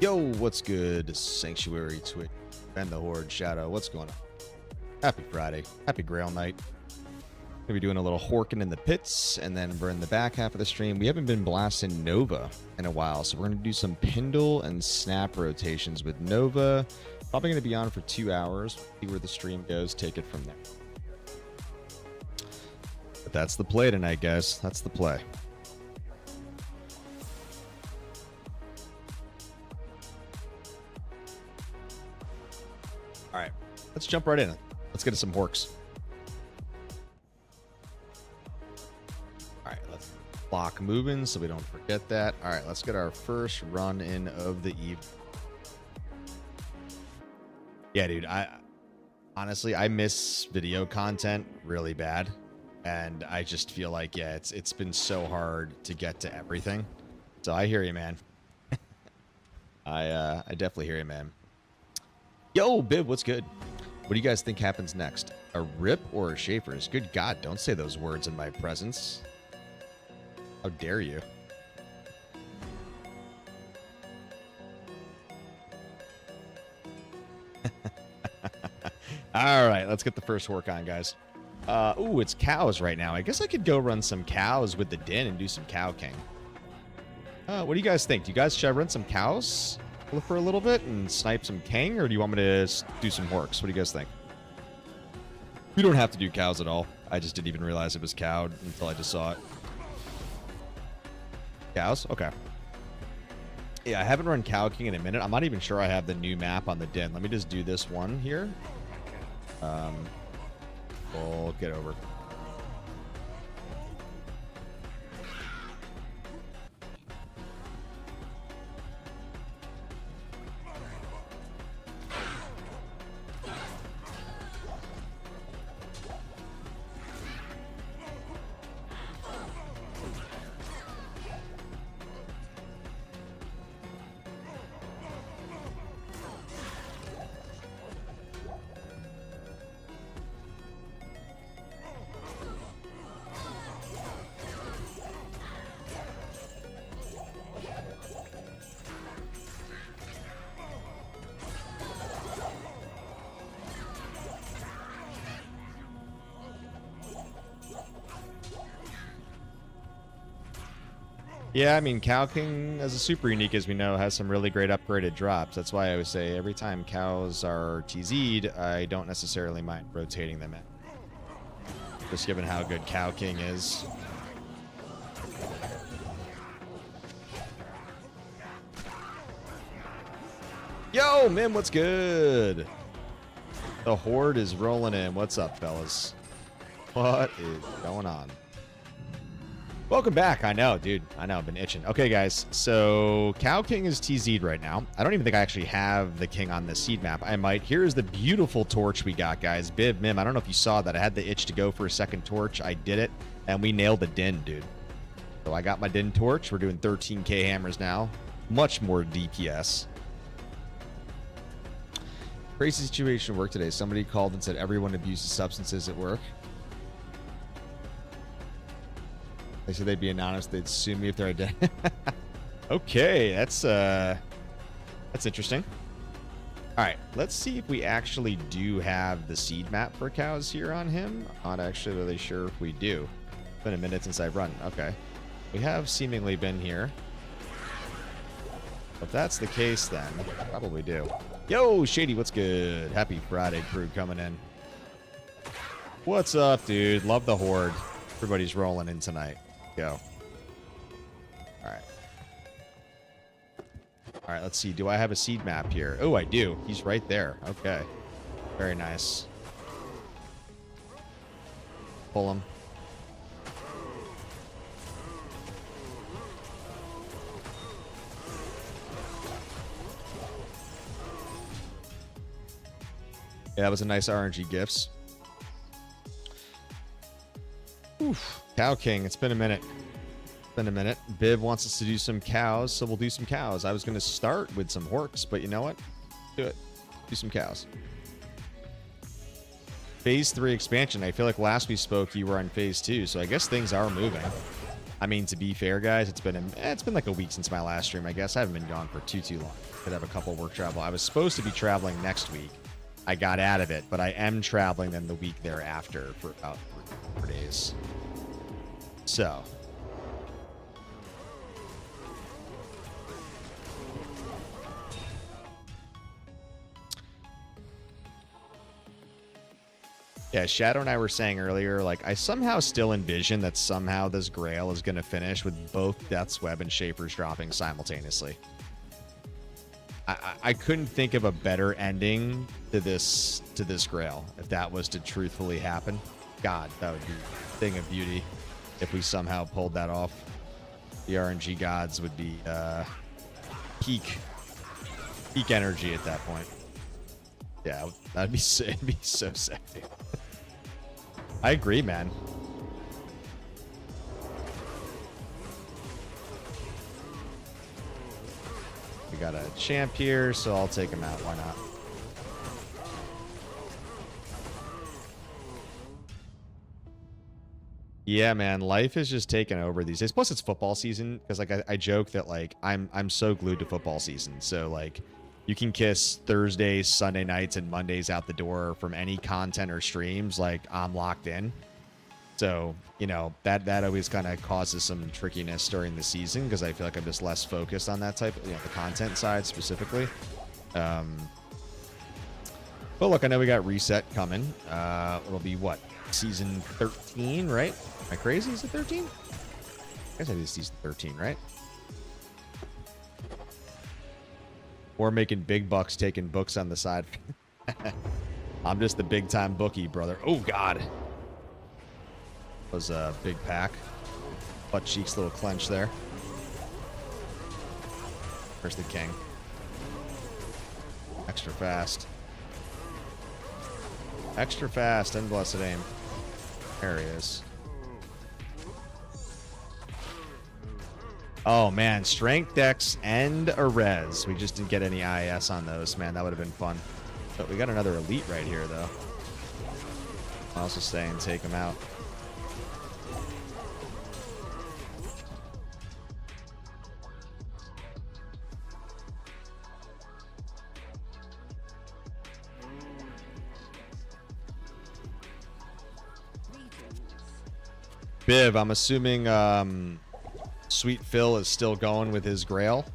Yo, what's good? Sanctuary, Twitch, and the Horde, Shadow. What's going on? Happy Friday. Happy Grail night. Gonna be doing a little Horkin in the pits, and then we're in the back half of the stream. We haven't been blasting Nova in a while, so we're gonna do some Pindle and Snap rotations with Nova. Probably going to be on for 2 hours. See where the stream goes. Take it from there. But that's the play tonight, guys. That's the play. All right. Let's jump right in. Let's get to some horks. All right. Let's block moving so we don't forget that. All right. Let's get our first run in of the evening. Yeah, dude. Honestly, I miss video content really bad. And I just feel like, yeah, it's been so hard to get to everything. So I hear you, man. I definitely hear you, man. Yo, Bib, what's good? What do you guys think happens next? A rip or a Schaefer's? Good God, don't say those words in my presence. How dare you? All right, let's get the first hork on, guys. Ooh, it's cows right now. I guess I could go run some cows with the din and do some cow king. What do you guys think? Should I run some cows for a little bit and snipe some king, or do you want me to do some horks? What do you guys think? We don't have to do cows at all. I just didn't even realize it was cowed until I just saw it. Cows? Okay. Yeah, I haven't run cow king in a minute. I'm not even sure I have the new map on the din. Let me just do this one here. We'll get over. Yeah, I mean, Cow King, as a super unique as we know, has some really great upgraded drops. That's why I always say every time cows are TZ'd, I don't necessarily mind rotating them in. Just given how good Cow King is. Yo, Mim, what's good? The Horde is rolling in. What's up, fellas? What is going on? Welcome back. I know, dude. I know. I've been itching. Okay, guys. So Cow King is TZ'd right now. I don't even think I actually have the king on the seed map. I might. Here's the beautiful torch we got, guys. Bib, Mim, I don't know if you saw that. I had the itch to go for a second torch. I did it, and we nailed the din, dude. So I got my din torch. We're doing 13k hammers now. Much more DPS. Crazy situation at work today. Somebody called and said everyone abuses substances at work. They said they'd be anonymous. They'd sue me if they're dead. Okay, that's interesting. All right, let's see if we actually do have the seed map for cows here on him. I'm not actually really sure if we do. It's been a minute since I've run. Okay, we have seemingly been here. If that's the case, then probably do. Yo, Shady, what's good? Happy Friday, crew coming in. What's up, dude? Love the Horde. Everybody's rolling in tonight. Go. All right. All right, let's see. Do I have a seed map here? Oh, I do. He's right there. Okay. Very nice. Pull him. Yeah, that was a nice RNG gifts. Oof. Cow King, it's been a minute. It's been a minute. Bib wants us to do some cows, so we'll do some cows. I was going to start with some horks, but you know what? Do it. Do some cows. Phase 3 expansion. I feel like last we spoke, you were on Phase 2, so I guess things are moving. I mean, to be fair, guys, it's been like a week since my last stream, I guess. I haven't been gone for too long. Could have a couple work travel. I was supposed to be traveling next week. I got out of it, but I am traveling then the week thereafter for about 4 days. So. Yeah, Shadow and I were saying earlier, like, I somehow still envision that somehow this Grail is going to finish with both Death's Web and Shaper's dropping simultaneously. I couldn't think of a better ending to this Grail if that was to truthfully happen. God, that would be a thing of beauty if we somehow pulled that off. The RNG gods would be peak energy at that point. Yeah, that'd be it'd be so sexy. I agree, man. We got a champ here, so I'll take him out. Why not? Yeah, man, life is just taking over these days. Plus, it's football season because, like, I joke that like I'm so glued to football season. So like, you can kiss Thursdays, Sunday nights, and Mondays out the door from any content or streams. Like, I'm locked in. So, you know, that always kind of causes some trickiness during the season because I feel like I'm just less focused on that type of, you know, the content side specifically. But look, I know we got Reset coming. It'll be what? Season 13, right? Am I crazy? Is it 13? I guess it is season 13, right? Or making big bucks taking books on the side. I'm just the big time bookie, brother. Oh, God. Was a big pack. Butt cheeks, little clench there. Where's the king? Extra fast. Extra fast and blessed aim. There he is. Oh, man. Strength, dex, and a res. We just didn't get any IS on those, man. That would have been fun. But we got another elite right here, though. I'll also stay and take him out. Biv, I'm assuming Sweet Phil is still going with his Grail.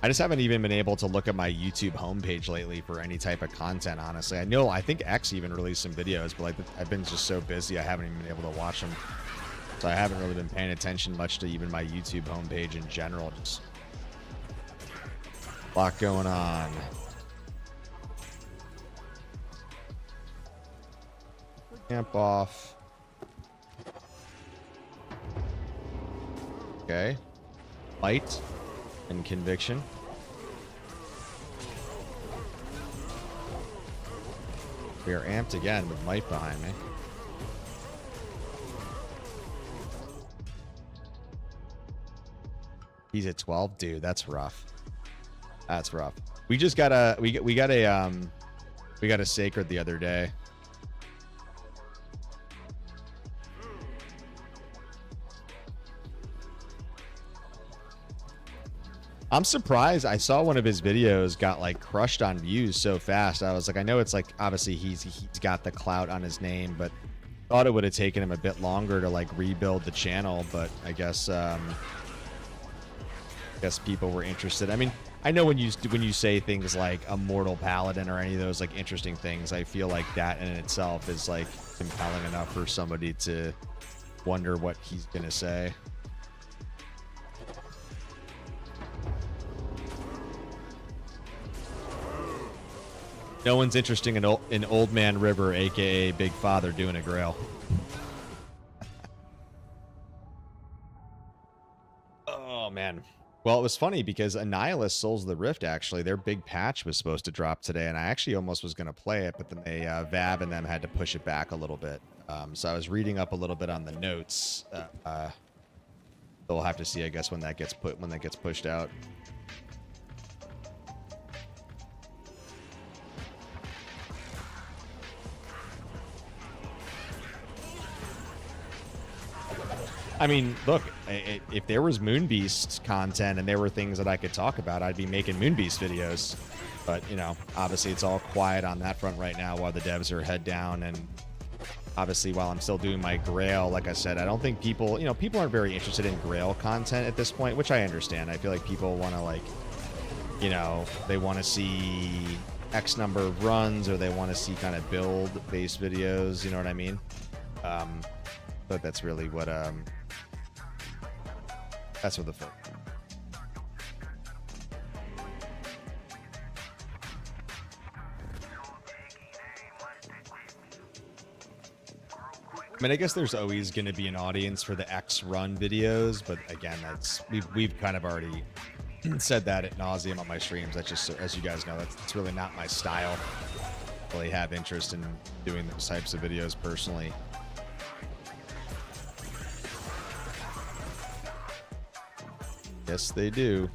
I just haven't even been able to look at my YouTube homepage lately for any type of content, honestly. I think X even released some videos, but like I've been just so busy I haven't even been able to watch them. So I haven't really been paying attention much to even my YouTube homepage in general. Just a lot going on. Camp off. Okay. Fight and conviction. We are amped again with might behind me. He's at 12, dude. That's rough. That's rough. We just got a we got a sacred the other day. I'm surprised. I saw one of his videos got like crushed on views so fast. I was like, I know it's like obviously he's got the clout on his name, but thought it would have taken him a bit longer to like rebuild the channel. But I guess people were interested. I mean, I know when you say things like Immortal Paladin or any of those like interesting things, I feel like that in itself is like compelling enough for somebody to wonder what he's gonna say. No one's interested in Old Man River, a.k.a. Big Father, doing a Grail. Oh, man. Well, it was funny because Annihilus Souls of the Rift, actually, their big patch was supposed to drop today, and I actually almost was going to play it, but then they, Vav and them had to push it back a little bit. So I was reading up a little bit on the notes. So we'll have to see, I guess, when that gets pushed out. I mean, look, if there was Moonbeast content and there were things that I could talk about, I'd be making Moonbeast videos. But, you know, obviously it's all quiet on that front right now while the devs are head down. And obviously while I'm still doing my Grail, like I said, I don't think people, you know, people aren't very interested in Grail content at this point, which I understand. I feel like people want to, like, you know, they want to see X number of runs, or they want to see kind of build-based videos. You know what I mean? But that's really what that's what the focus. I mean, I guess there's always going to be an audience for the X run videos, but again, that's we've kind of already said that ad nauseum on my streams. That's just, as you guys know, that's really not my style. I really have interest in doing those types of videos personally. Yes, they do.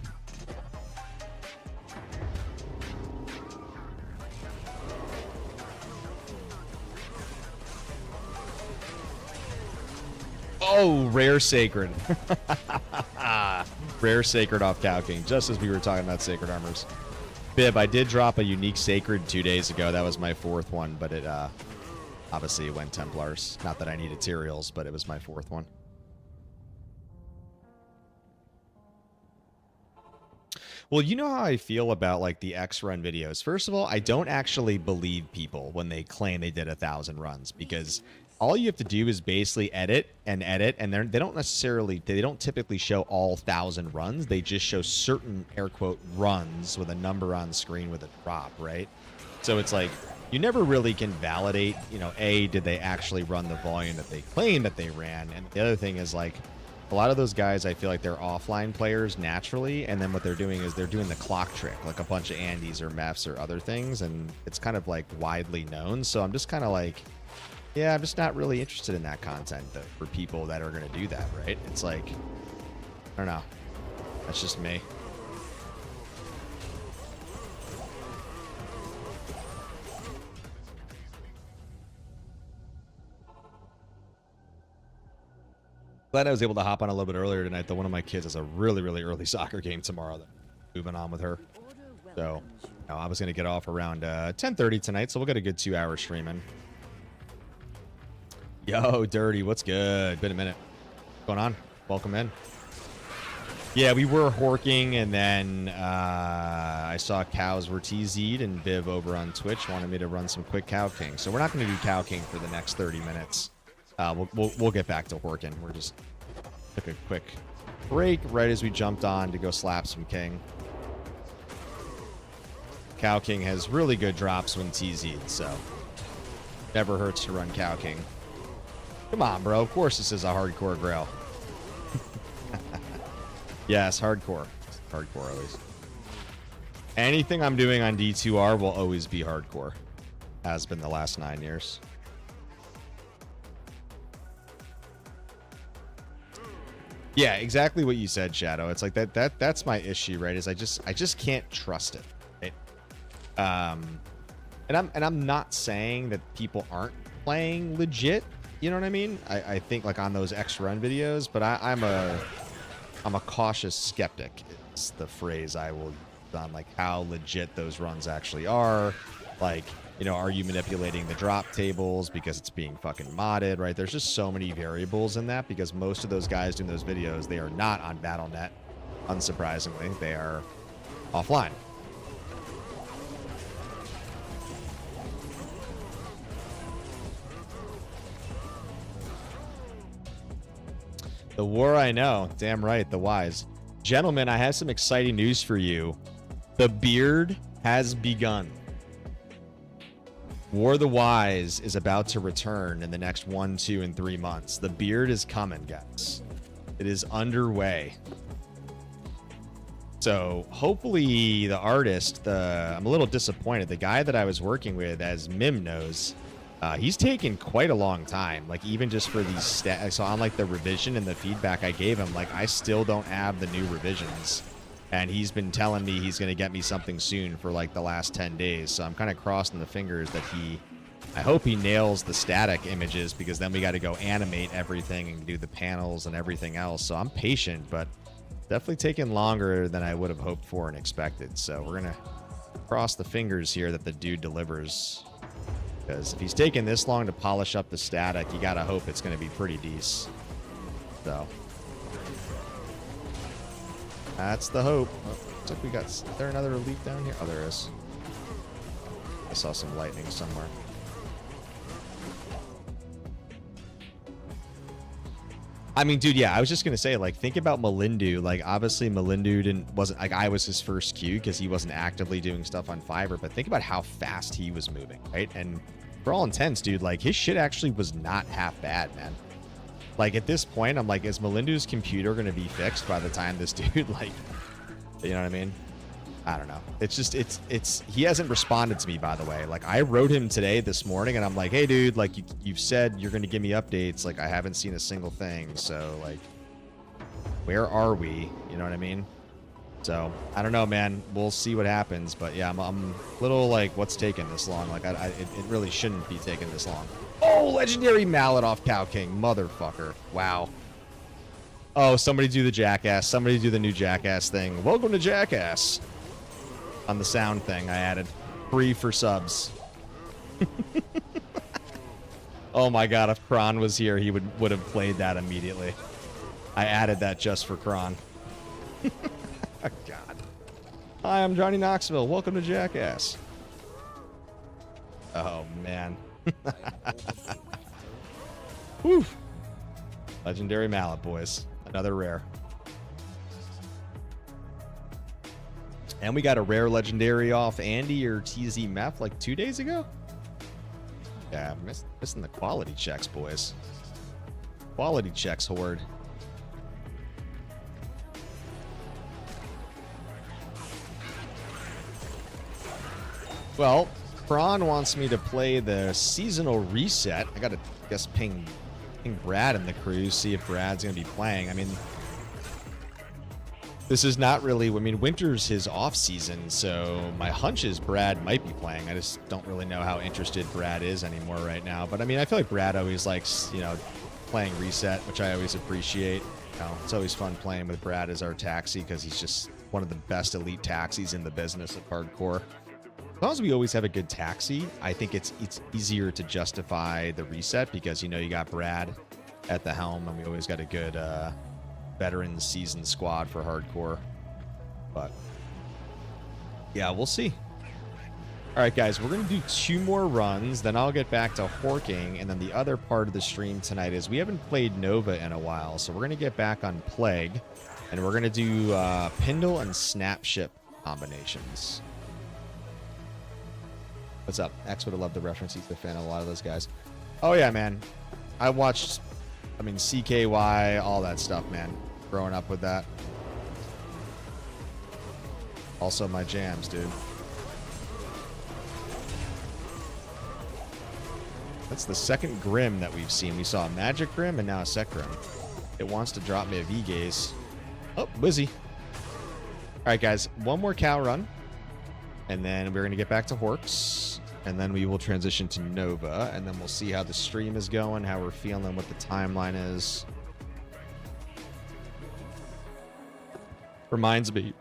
Oh, rare sacred. Rare sacred off Cow King, just as we were talking about sacred armors. Bib, I did drop a unique sacred 2 days ago. That was my 4th one, but it obviously it went Templars. Not that I needed materials, but it was my 4th one. Well, you know how I feel about like the X run videos. First of all, I don't actually believe people when they claim they did 1,000 runs, because all you have to do is basically edit, and they don't typically show all 1,000 runs. They just show certain air quote runs with a number on screen with a drop, right? So it's like you never really can validate, you know, did they actually run the volume that they claim that they ran? And the other thing is, like, a lot of those guys, I feel like they're offline players naturally, and then what they're doing is they're doing the clock trick, like a bunch of Andys or Mefs or other things, and it's kind of like widely known. So I'm just kind of like, yeah, I'm just not really interested in that content though, for people that are going to do that, right? It's like, I don't know. That's just me. Glad I was able to hop on a little bit earlier tonight, though. One of my kids has a really, really early soccer game tomorrow. That I'm moving on with her. So, I was going to get off around 10:30 tonight, so we'll get a good 2-hour streaming. Yo, Dirty, what's good? Been a minute. What's going on? Welcome in. Yeah, we were horking, and then I saw cows were TZ'd, and Viv over on Twitch wanted me to run some quick Cow King. So we're not going to do Cow King for the next 30 minutes. We'll get back to horking. We're just took a quick break right as we jumped on to go slap some King. Cow King has really good drops when TZ'd, so never hurts to run Cow King. Come on, bro. Of course this is a hardcore grail. Yes, hardcore. Hardcore, at least. Anything I'm doing on D2R will always be hardcore. Has been the last 9 years. Yeah, exactly what you said, Shadow. It's like that's my issue, right? Is I just can't trust it. Right? And I'm not saying that people aren't playing legit. You know what I mean? I think like on those X run videos, but I'm a cautious skeptic. It's the phrase I will use on like how legit those runs actually are. Like, you know, are you manipulating the drop tables because it's being fucking modded, right? There's just so many variables in that, because most of those guys doing those videos, they are not on Battle.net. Unsurprisingly, they are offline. The war I know. Damn right, the wise. Gentlemen, I have some exciting news for you. The beard has begun. War the Wise is about to return in the next 1, 2, and 3 months. The beard is coming, guys. It is underway. So hopefully the artist, I'm a little disappointed. The guy that I was working with, as Mim knows, he's taken quite a long time. Like even just for these stats. So on like the revision and the feedback I gave him, like I still don't have the new revisions. And he's been telling me he's going to get me something soon for like the last 10 days. So I'm kind of crossing the fingers that I hope he nails the static images, because then we got to go animate everything and do the panels and everything else. So I'm patient, but definitely taking longer than I would have hoped for and expected. So we're going to cross the fingers here that the dude delivers, because if he's taking this long to polish up the static, you got to hope it's going to be pretty decent. So that's the hope. Oh, looks like we got... Is there another elite down here? Oh, there is. I saw some lightning somewhere. I mean, dude, yeah, I was just gonna say, like, think about Melindu. Like, obviously, Melindu wasn't like I was his first queue because he wasn't actively doing stuff on Fiverr. But think about how fast he was moving, right? And for all intents, dude, like his shit actually was not half bad, man. Like at this point, I'm like, is Melindu's computer gonna be fixed by the time this dude, like, you know what I mean? I don't know. It's just, he hasn't responded to me, by the way. Like, I wrote him today, this morning, and I'm like, hey, dude, like, you've said you're going to give me updates. Like, I haven't seen a single thing. So, like, where are we? You know what I mean? So, I don't know, man. We'll see what happens. But, yeah, I'm a little, like, what's taking this long? Like, it really shouldn't be taking this long. Oh, legendary mallet off Cow King. Motherfucker. Wow. Oh, somebody do the Jackass. Somebody do the new Jackass thing. Welcome to Jackass. On the sound thing I added. Free for subs. Oh my god, if Kron was here, he would have played that immediately. I added that just for Kron. God. Hi, I'm Johnny Knoxville. Welcome to Jackass. Oh, man. Whew. Legendary mallet, boys. Another rare. And we got a rare legendary off Andy or TZ Meth like 2 days ago. Yeah, missing the quality checks, boys. Quality checks, Horde. Well, Prawn wants me to play the seasonal reset. I gotta, guess, ping Brad in the crew, see if Brad's gonna be playing. I mean, this is not really, I mean, winter's his off season, so my hunch is Brad might be playing. I just don't really know how interested Brad is anymore right now. But I mean, I feel like Brad always likes, you know, playing reset, which I always appreciate. You know, it's always fun playing with Brad as our taxi because he's just one of the best elite taxis in the business of hardcore. As long as we always have a good taxi, I think it's easier to justify the reset because, you know, you got Brad at the helm and we always got a good veteran seasoned squad for hardcore. But yeah, we'll see. All right, guys, we're going to do 2 more runs, then I'll get back to horking, and then the other part of the stream tonight is we haven't played Nova in a while, so we're going to get back on Plague, and we're going to do Pindle and Snapship combinations. What's up? X would have loved the reference. He's a fan of a lot of those guys. Oh, yeah, man. I watched, I mean, CKY, all that stuff, man. Growing up with that. Also my jams, dude. That's the second Grim that we've seen. We saw a Magic Grim and now a Sec Grim. It wants to drop me a V-Gaze. Oh, Wizzy. All right, guys. 1 more cow run. And then we're going to get back to Horks. And then we will transition to Nova. And then we'll see how the stream is going, how we're feeling, what the timeline is. Reminds me,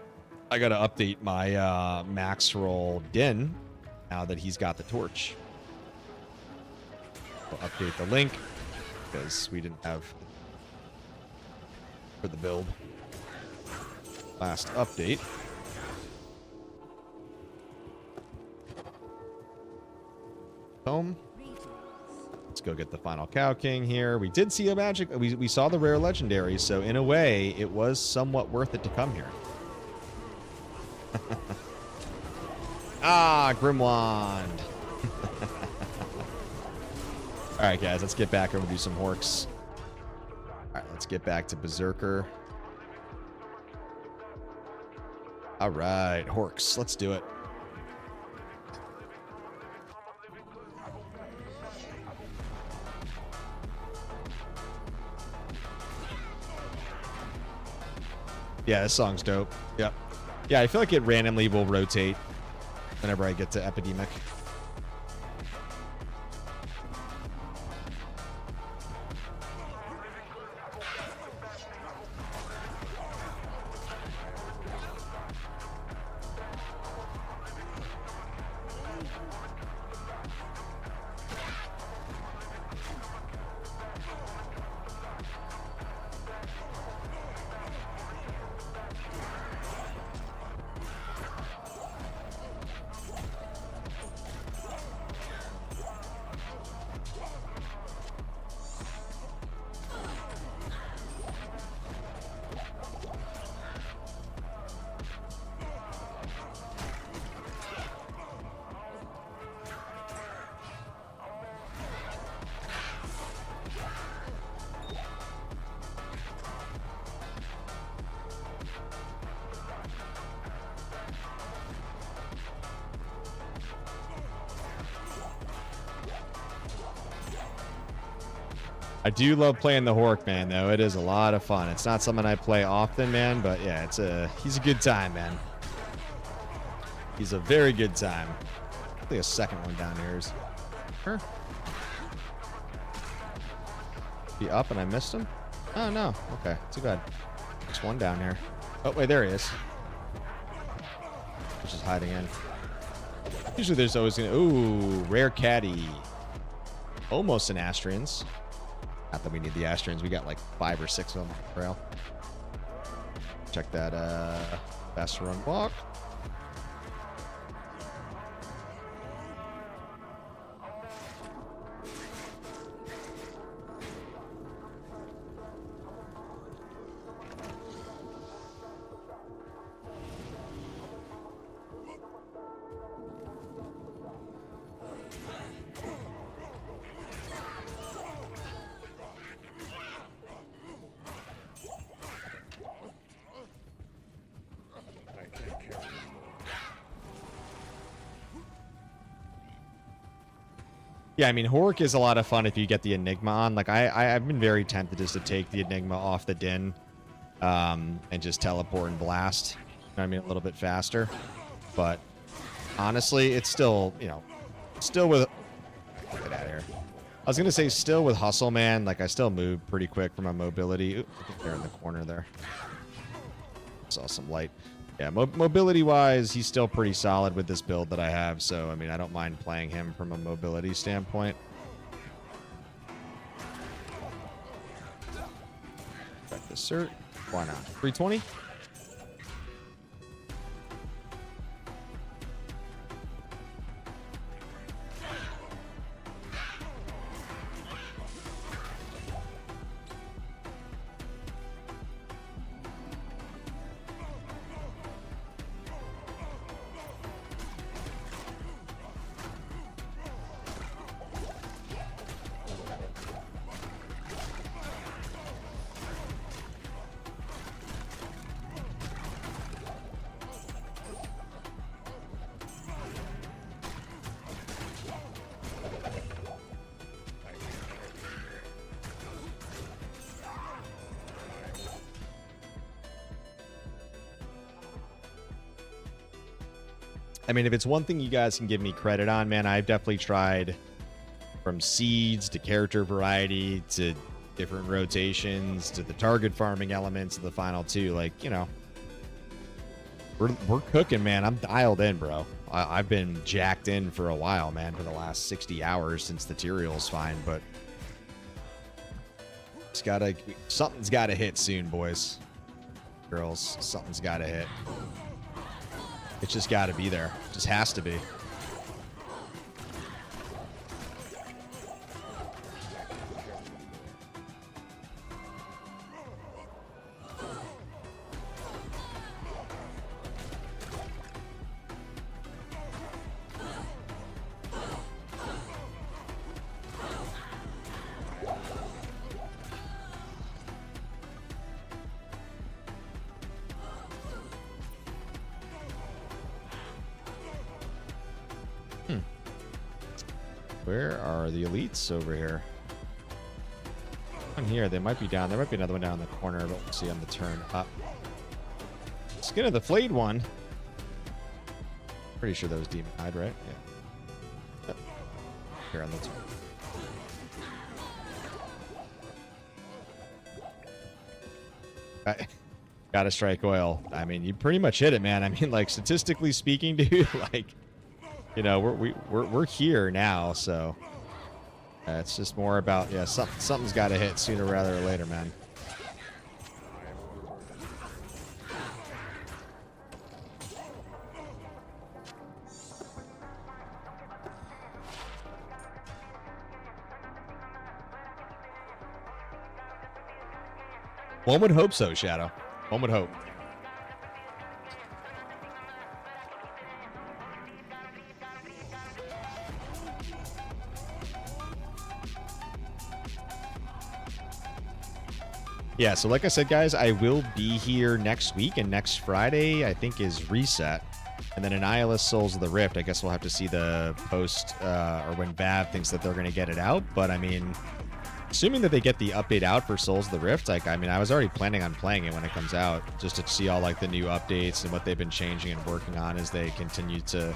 I got to update my max roll Din now that he's got the torch. We'll update the link because we didn't have for the build. Last update. Home. Let's go get the final Cow King here. We did see a magic. We saw the rare legendary, so in a way, it was somewhat worth it to come here. Ah, Grimwand. All right, guys, let's get back and we'll do some Horks. All right, let's get back to Berserker. All right, Horks, let's do it. Yeah, this song's dope. Yep. Yeah, I feel like it randomly will rotate whenever I get to Epidemic. I do love playing the Hork, man, though. It is a lot of fun. It's not something I play often, man, but yeah, he's a good time, man. He's a very good time. I think a second one down here is... Sure. Be up and I missed him? Oh, no. Okay, too bad. There's one down here. Oh, wait, there he is. He's just hiding in. Usually there's always gonna... Ooh, rare caddy. Almost an Astrians. Not that we need the Astrians. We got like 5 or 6 of them on the trail. Check that faster run walk. Yeah, I mean, Hork is a lot of fun if you get the Enigma on. Like, I've been very tempted just to take the Enigma off the Din and just teleport and blast. You know what I mean? A little bit faster. But honestly, it's still, you know, still with... Get out of here. I was going to say still with Hustle, man. Like, I still move pretty quick for my mobility. Ooh, I think they're in the corner there. Saw some light. Yeah, mobility-wise, he's still pretty solid with this build that I have. So, I mean, I don't mind playing him from a mobility standpoint. Check the cert. Why not? 320? I mean, if it's one thing you guys can give me credit on, man, I've definitely tried from seeds to character variety to different rotations to the target farming elements of the final two. Like, you know, we're cooking, man. I'm dialed in, bro. I've been jacked in for a while, man, for the last 60 hours since the Tyrael's fine, but it's gotta, something's gotta hit soon, boys. Girls, something's gotta hit. It's just got to be there. It just has to be. Where are the elites over here? On here, they might be down. There might be another one down in the corner, but we'll see on the turn up. Skin of the flayed one. Pretty sure that was Demon Hide, right? Yeah. Yep. Here on the turn. Gotta strike oil. I mean, you pretty much hit it, man. I mean, like, statistically speaking, dude, like, you know, we're here now, so it's just more about, yeah, something's got to hit sooner rather or later, man. One would hope so, Shadow. One would hope. Yeah, so like I said, guys, I will be here next week, and next Friday, I think, is Reset. And then Annihilus Souls of the Rift, I guess we'll have to see the post, or when Vav thinks that they're going to get it out. But, I mean, Assuming that they get the update out for Souls of the Rift, like, I mean, I was already planning on playing it when it comes out, just to see all, like, the new updates and what they've been changing and working on as they continue to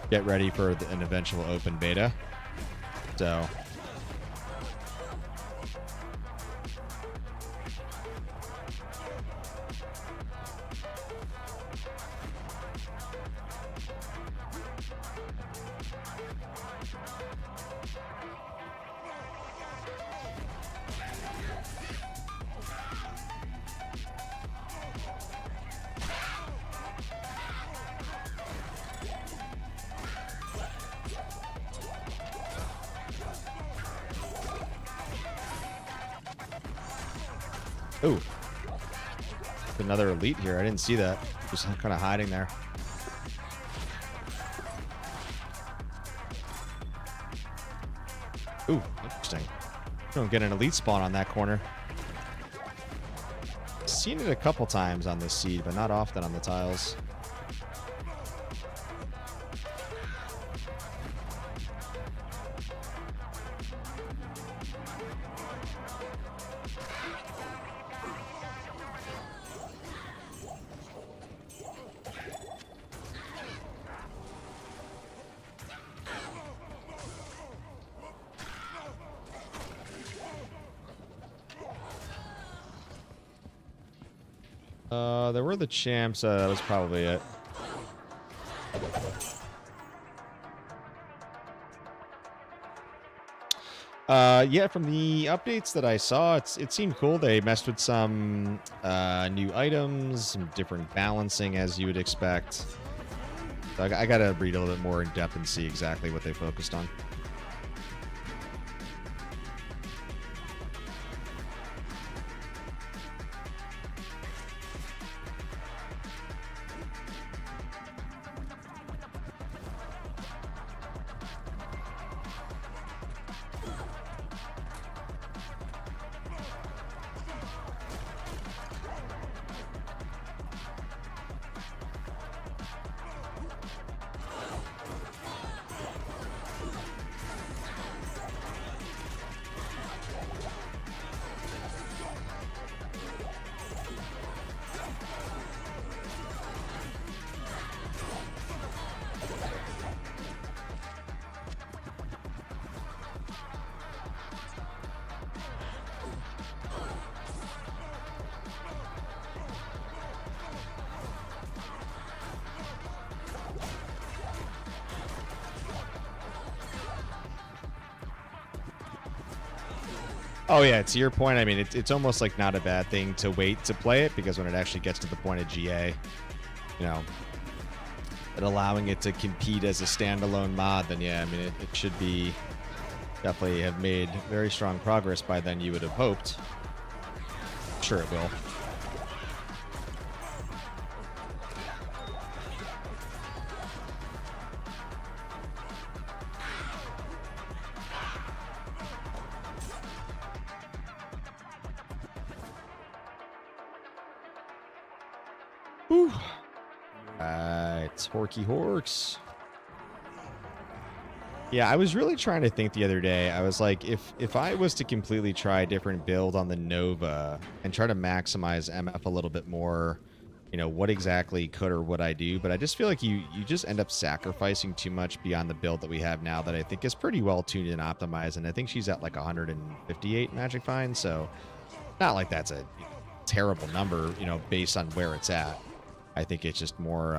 get ready for an eventual open beta. So... Ooh. Another elite here. I didn't see that. Just kind of hiding there. Ooh, interesting. Don't get an elite spawn on that corner. Seen it a couple times on this seed, but not often on the tiles. There were the champs. That was probably it. Yeah, from the updates that I saw, it seemed cool. They messed with some new items, some different balancing, as you would expect. So I gotta read a little bit more in depth and see exactly what they focused on. Oh yeah, to your point, I mean, it's almost like not a bad thing to wait to play it, because when it actually gets to the point of GA, you know, and allowing it to compete as a standalone mod, then yeah, I mean, it should be definitely have made very strong progress by then, you would have hoped. Sure it will. Whew. It's Horks. Yeah, I was really trying to think the other day. I was like, if I was to completely try a different build on the Nova and try to maximize MF a little bit more, you know, what exactly could or would I do? But I just feel like you just end up sacrificing too much beyond the build that we have now that I think is pretty well tuned and optimized. And I think she's at like 158 Magic Find, so not like that's a terrible number, you know, based on where it's at. I think it's just more,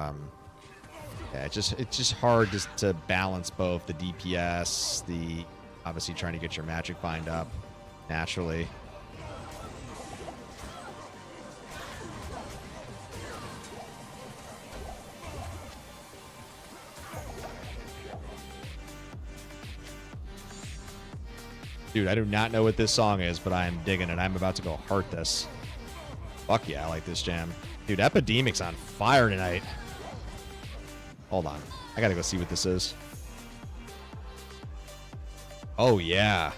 yeah, it's just hard to balance both the DPS, the obviously trying to get your Magic Find up naturally. Dude, I do not know what this song is, but I am digging it. I'm about to go heart this. Fuck yeah, I like this jam. Dude, Epidemic's on fire tonight. Hold on. I gotta go see what this is. Oh, yeah.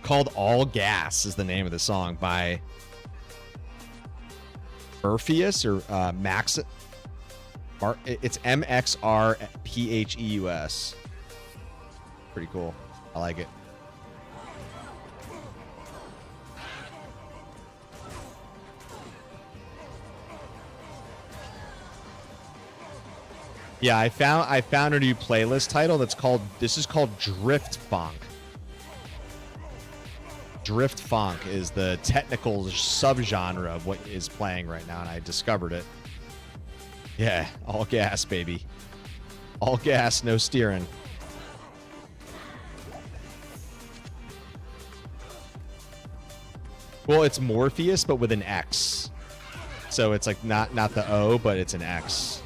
Called All Gas is the name of the song by Murpheus or Max. It's MXRPHEUS. Pretty cool. I like it. Yeah, I found a new playlist title that's called, this is called Drift Funk. Drift Funk is the technical subgenre of what is playing right now, and I discovered it. Yeah, all gas, baby. All gas, no steering. Well, it's Morpheus, but with an X. So it's like not the O, but it's an X.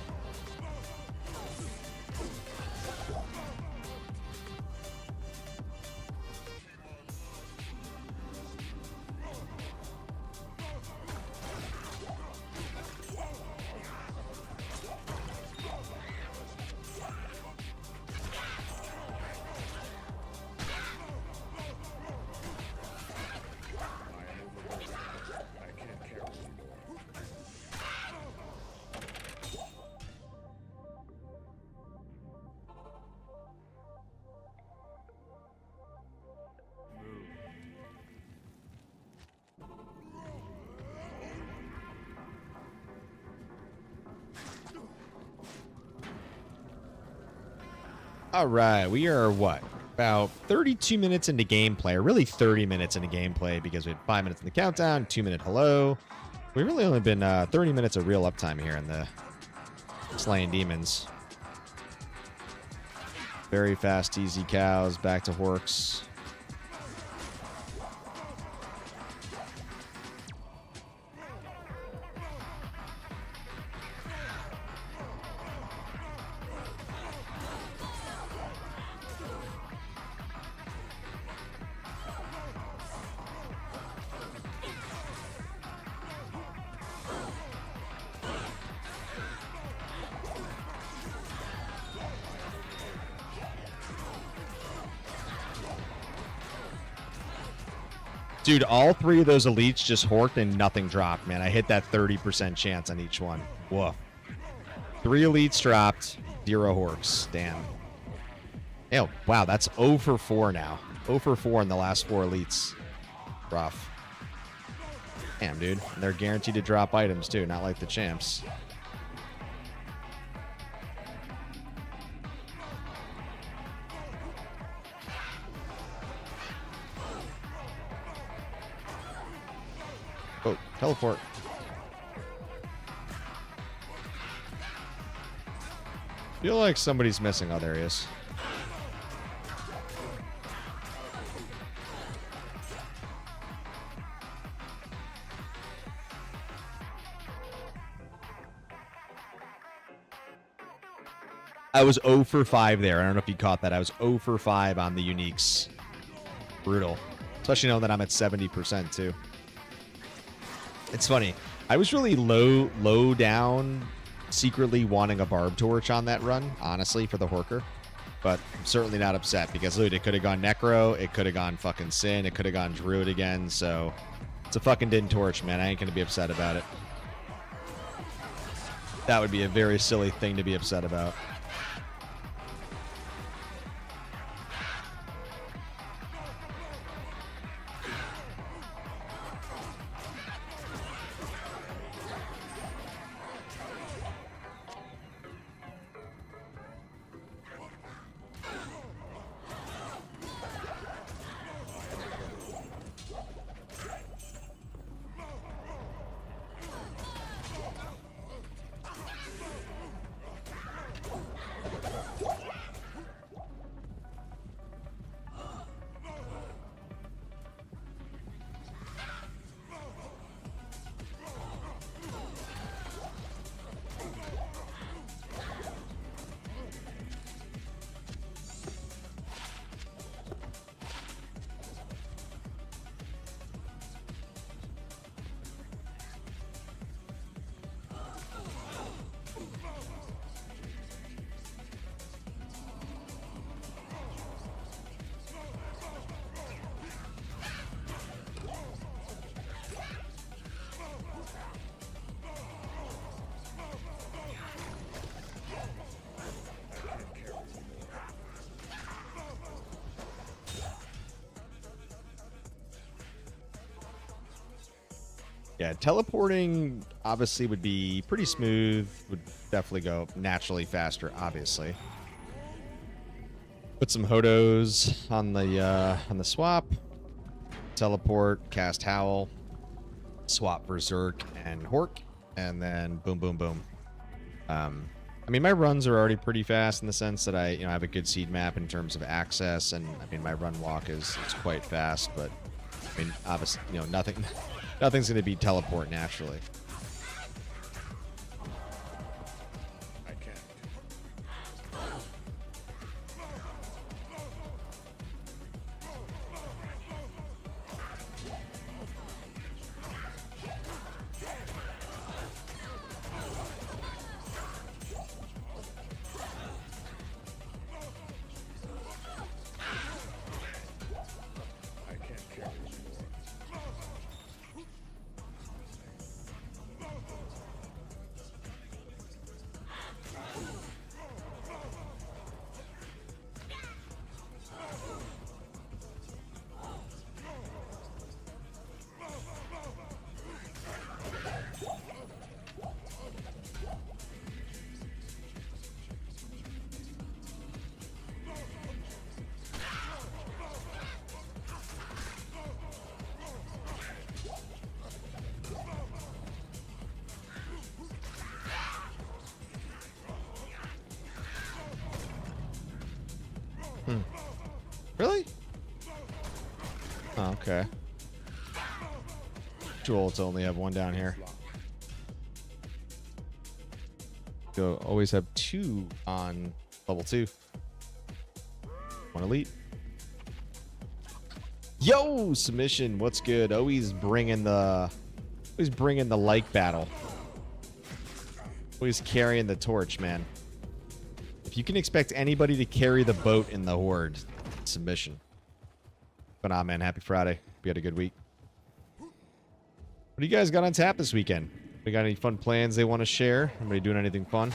All right, we are what? About 32 minutes into gameplay, or really 30 minutes into gameplay because we had 5 minutes in the countdown, 2-minute hello. We've really only been 30 minutes of real uptime here in the slaying demons. Very fast, easy cows, back to Horks. Dude, all three of those elites just horked and nothing dropped, man. I hit that 30% chance on each one. Whoa. 3 elites dropped, 0 horks. Damn. Oh, wow, that's 0 for 4 now. 0 for 4 in the last 4 elites. Rough. Damn, dude. And they're guaranteed to drop items, too, not like the champs. Oh, teleport. Feel like somebody's missing. Oh, there he is. I was 0 for 5 there. I don't know if you caught that. I was 0 for 5 on the uniques. Brutal. Especially knowing that I'm at 70% too. It's funny. I was really low down, secretly wanting a barb torch on that run, honestly, for the Horker. But I'm certainly not upset because, dude, it could have gone Necro, it could have gone fucking Sin, it could have gone Druid again, so it's a fucking Din torch, man. I ain't gonna be upset about it. That would be a very silly thing to be upset about. Yeah, teleporting obviously would be pretty smooth. Would definitely go naturally faster, obviously. Put some Hodos on the swap. Teleport, cast Howl, swap Berserk and Hork, and then boom, boom, boom. I mean, my runs are already pretty fast in the sense that I have a good seed map in terms of access, and I mean my run walk is quite fast. But I mean, obviously, nothing's going to be teleport naturally. Really? Oh, okay. Jewels only have one down here. You'll always have 2 on level 2. One elite. Yo, submission. What's good? Always bringing the like battle. Always carrying the torch, man. If you can expect anybody to carry the boat in the Horde, submission. But nah, man, happy Friday. We had a good week. What do you guys got on tap this weekend? We got any fun plans they want to share? Anybody doing anything fun?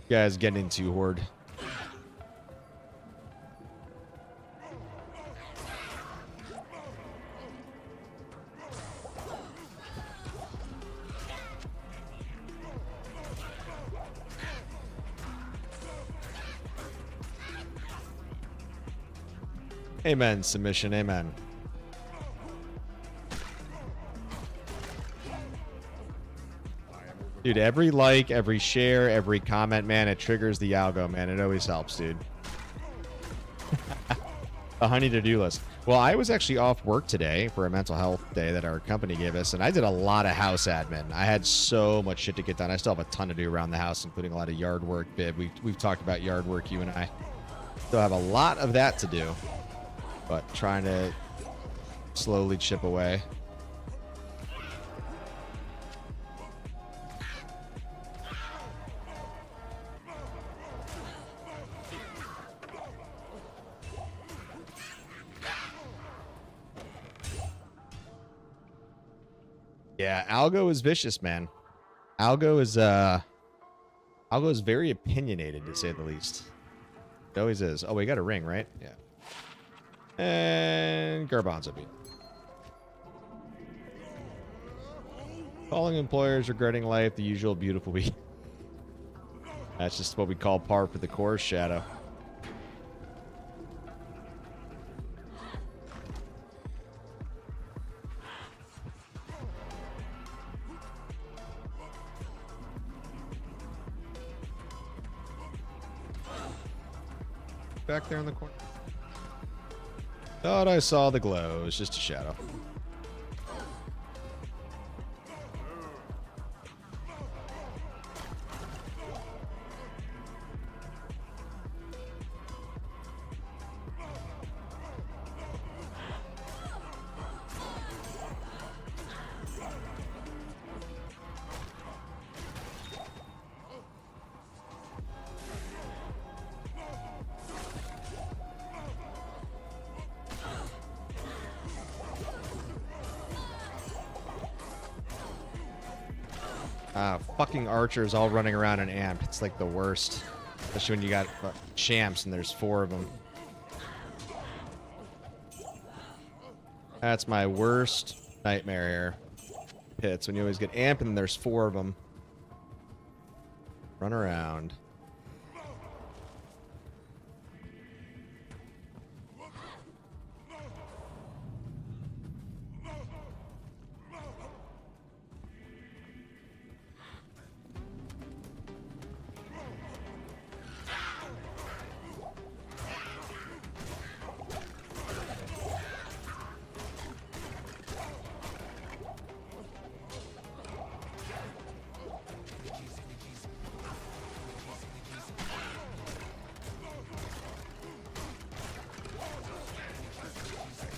You guys getting into Horde? Amen, submission, amen. Dude, every like, every share, every comment, man, it triggers the algo, man. It always helps, dude. A honey to-do list. Well, I was actually off work today for a mental health day that our company gave us, and I did a lot of house admin. I had so much shit to get done. I still have a ton to do around the house, including a lot of yard work, Bib. We've talked about yard work, you and I. Still have a lot of that to do. But trying to slowly chip away. Yeah, algo is vicious, man. Algo is very opinionated, to say the least. It always is. Oh, we got a ring, right? Yeah. And Garbanzo beat. Calling employers, regretting life, the usual beautiful week. That's just what we call par for the course, Shadow. Back there in the corner. Thought I saw the glow. It's just a shadow. Fucking archers all running around and amped. It's like the worst. Especially when you got champs and there's 4 of them. That's my worst nightmare here. Pits, when you always get amp and there's 4 of them. Run around.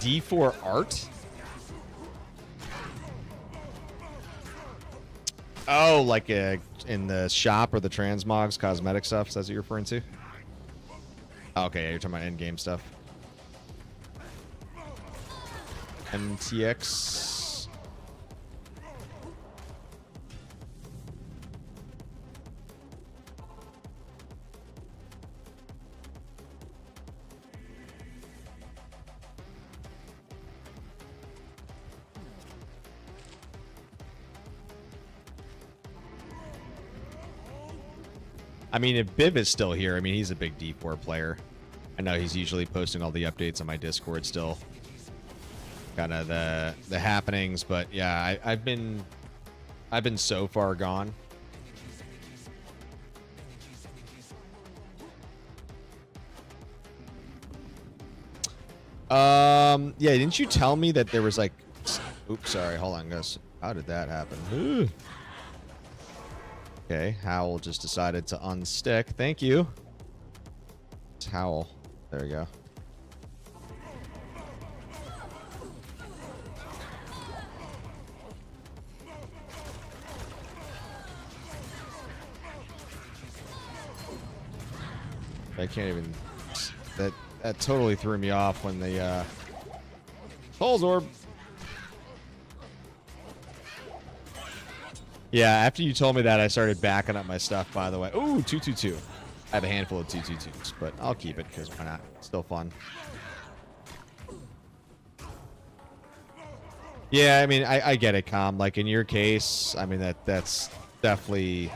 D2R art? Oh, like in the shop or the transmogs cosmetic stuff? Is that what you're referring to? Oh, okay, yeah, you're talking about in-game stuff. MTX. I mean, if Biv is still here, I mean, he's a big D4 player. I know he's usually posting all the updates on my Discord still. Kind of the happenings, but yeah, I've been so far gone. Yeah, didn't you tell me that there was like, oops, sorry, hold on, guys. How did that happen? Ooh. Okay, Howl just decided to unstick. Thank you. It's Howl. There we go. I can't even... That totally threw me off when the Souls Orb. Yeah, after you told me that, I started backing up my stuff, by the way. Ooh, 222. I have a handful of 222s, but I'll keep it because why not? Still fun. Yeah, I mean, I get it, Com. Like, in your case, I mean, that's definitely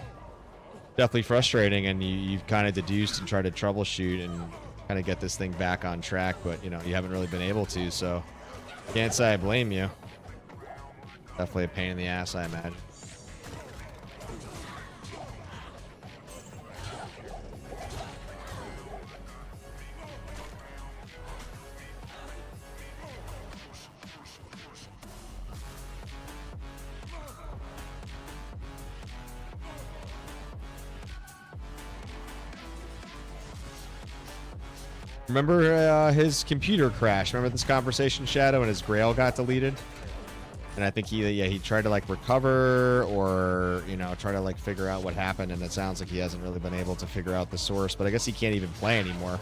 frustrating, and you've kind of deduced and tried to troubleshoot and kind of get this thing back on track, but, you know, you haven't really been able to, so can't say I blame you. Definitely a pain in the ass, I imagine. Remember his computer crash? Remember this conversation, Shadow, and his Grail got deleted? And I think he tried to like recover or, you know, try to like figure out what happened, and it sounds like he hasn't really been able to figure out the source, but I guess he can't even play anymore.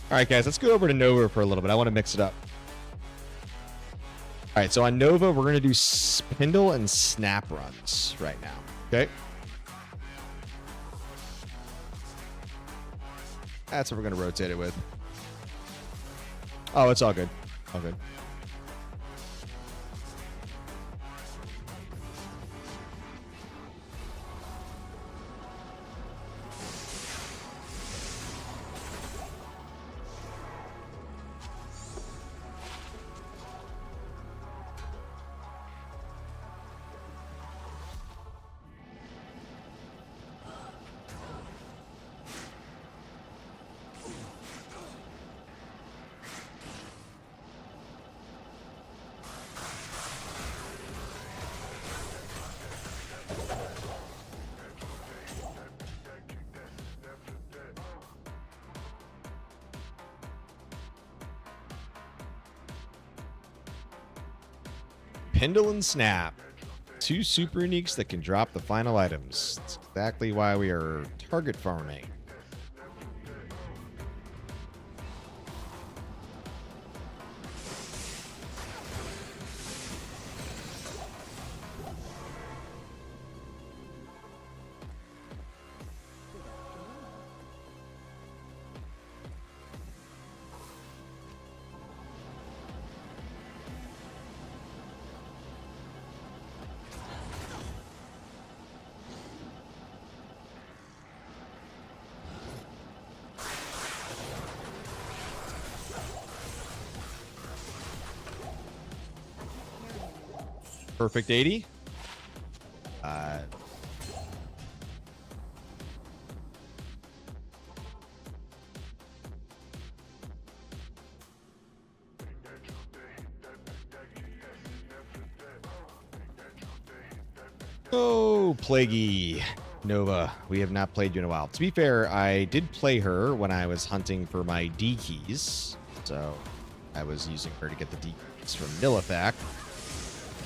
All right, guys, let's go over to Nova for a little bit. I want to mix it up. All right, so on Nova, we're going to do spindle and snap runs right now. Okay. That's what we're going to rotate it with. Oh, it's all good. All good. Pindle and Snap. 2 super uniques that can drop the final items. That's exactly why we are target farming. Perfect 80. Oh, Plaguey. Nova, we have not played you in a while. To be fair, I did play her when I was hunting for my D keys. So I was using her to get the D keys from Nilithak.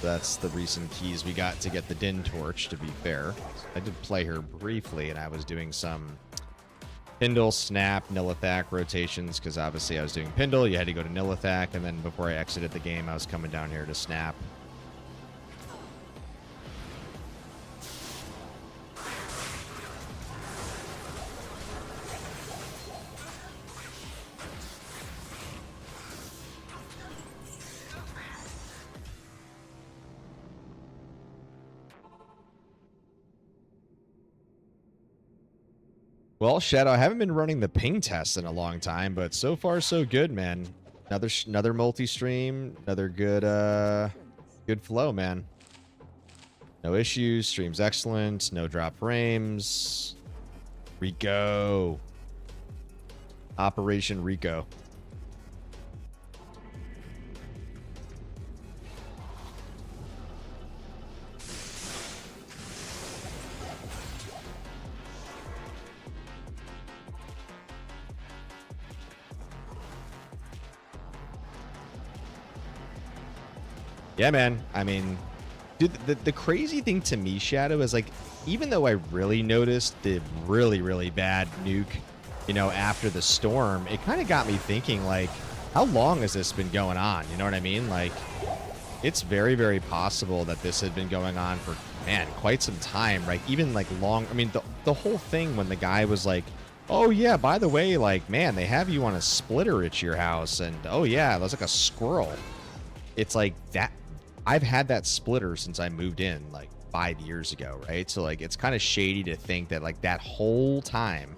That's the recent keys we got to get the Din Torch, to be fair. I did play her briefly, and I was doing some Pindle, Snap, Nilithak rotations, because obviously I was doing Pindle, you had to go to Nilithak, and then before I exited the game, I was coming down here to Snap. Well, Shadow, I haven't been running the ping test in a long time, but so far so good, man. Another multi-stream, another good flow, man. No issues, stream's excellent, no drop frames. Rico. Operation Rico. Yeah, man. I mean, dude, the crazy thing to me, Shadow, is like, even though I really noticed the really bad nuke, you know, after the storm, it kind of got me thinking, like, how long has this been going on? You know what I mean? Like, it's very possible that this had been going on for, man, quite some time, right? Even like long. I mean, the whole thing when the guy was like, oh yeah, by the way, like, man, they have you on a splitter at your house, and oh yeah, that's like a squirrel. It's like that. I've had that splitter since I moved in like 5 years ago, right? So like, it's kind of shady to think that like that whole time,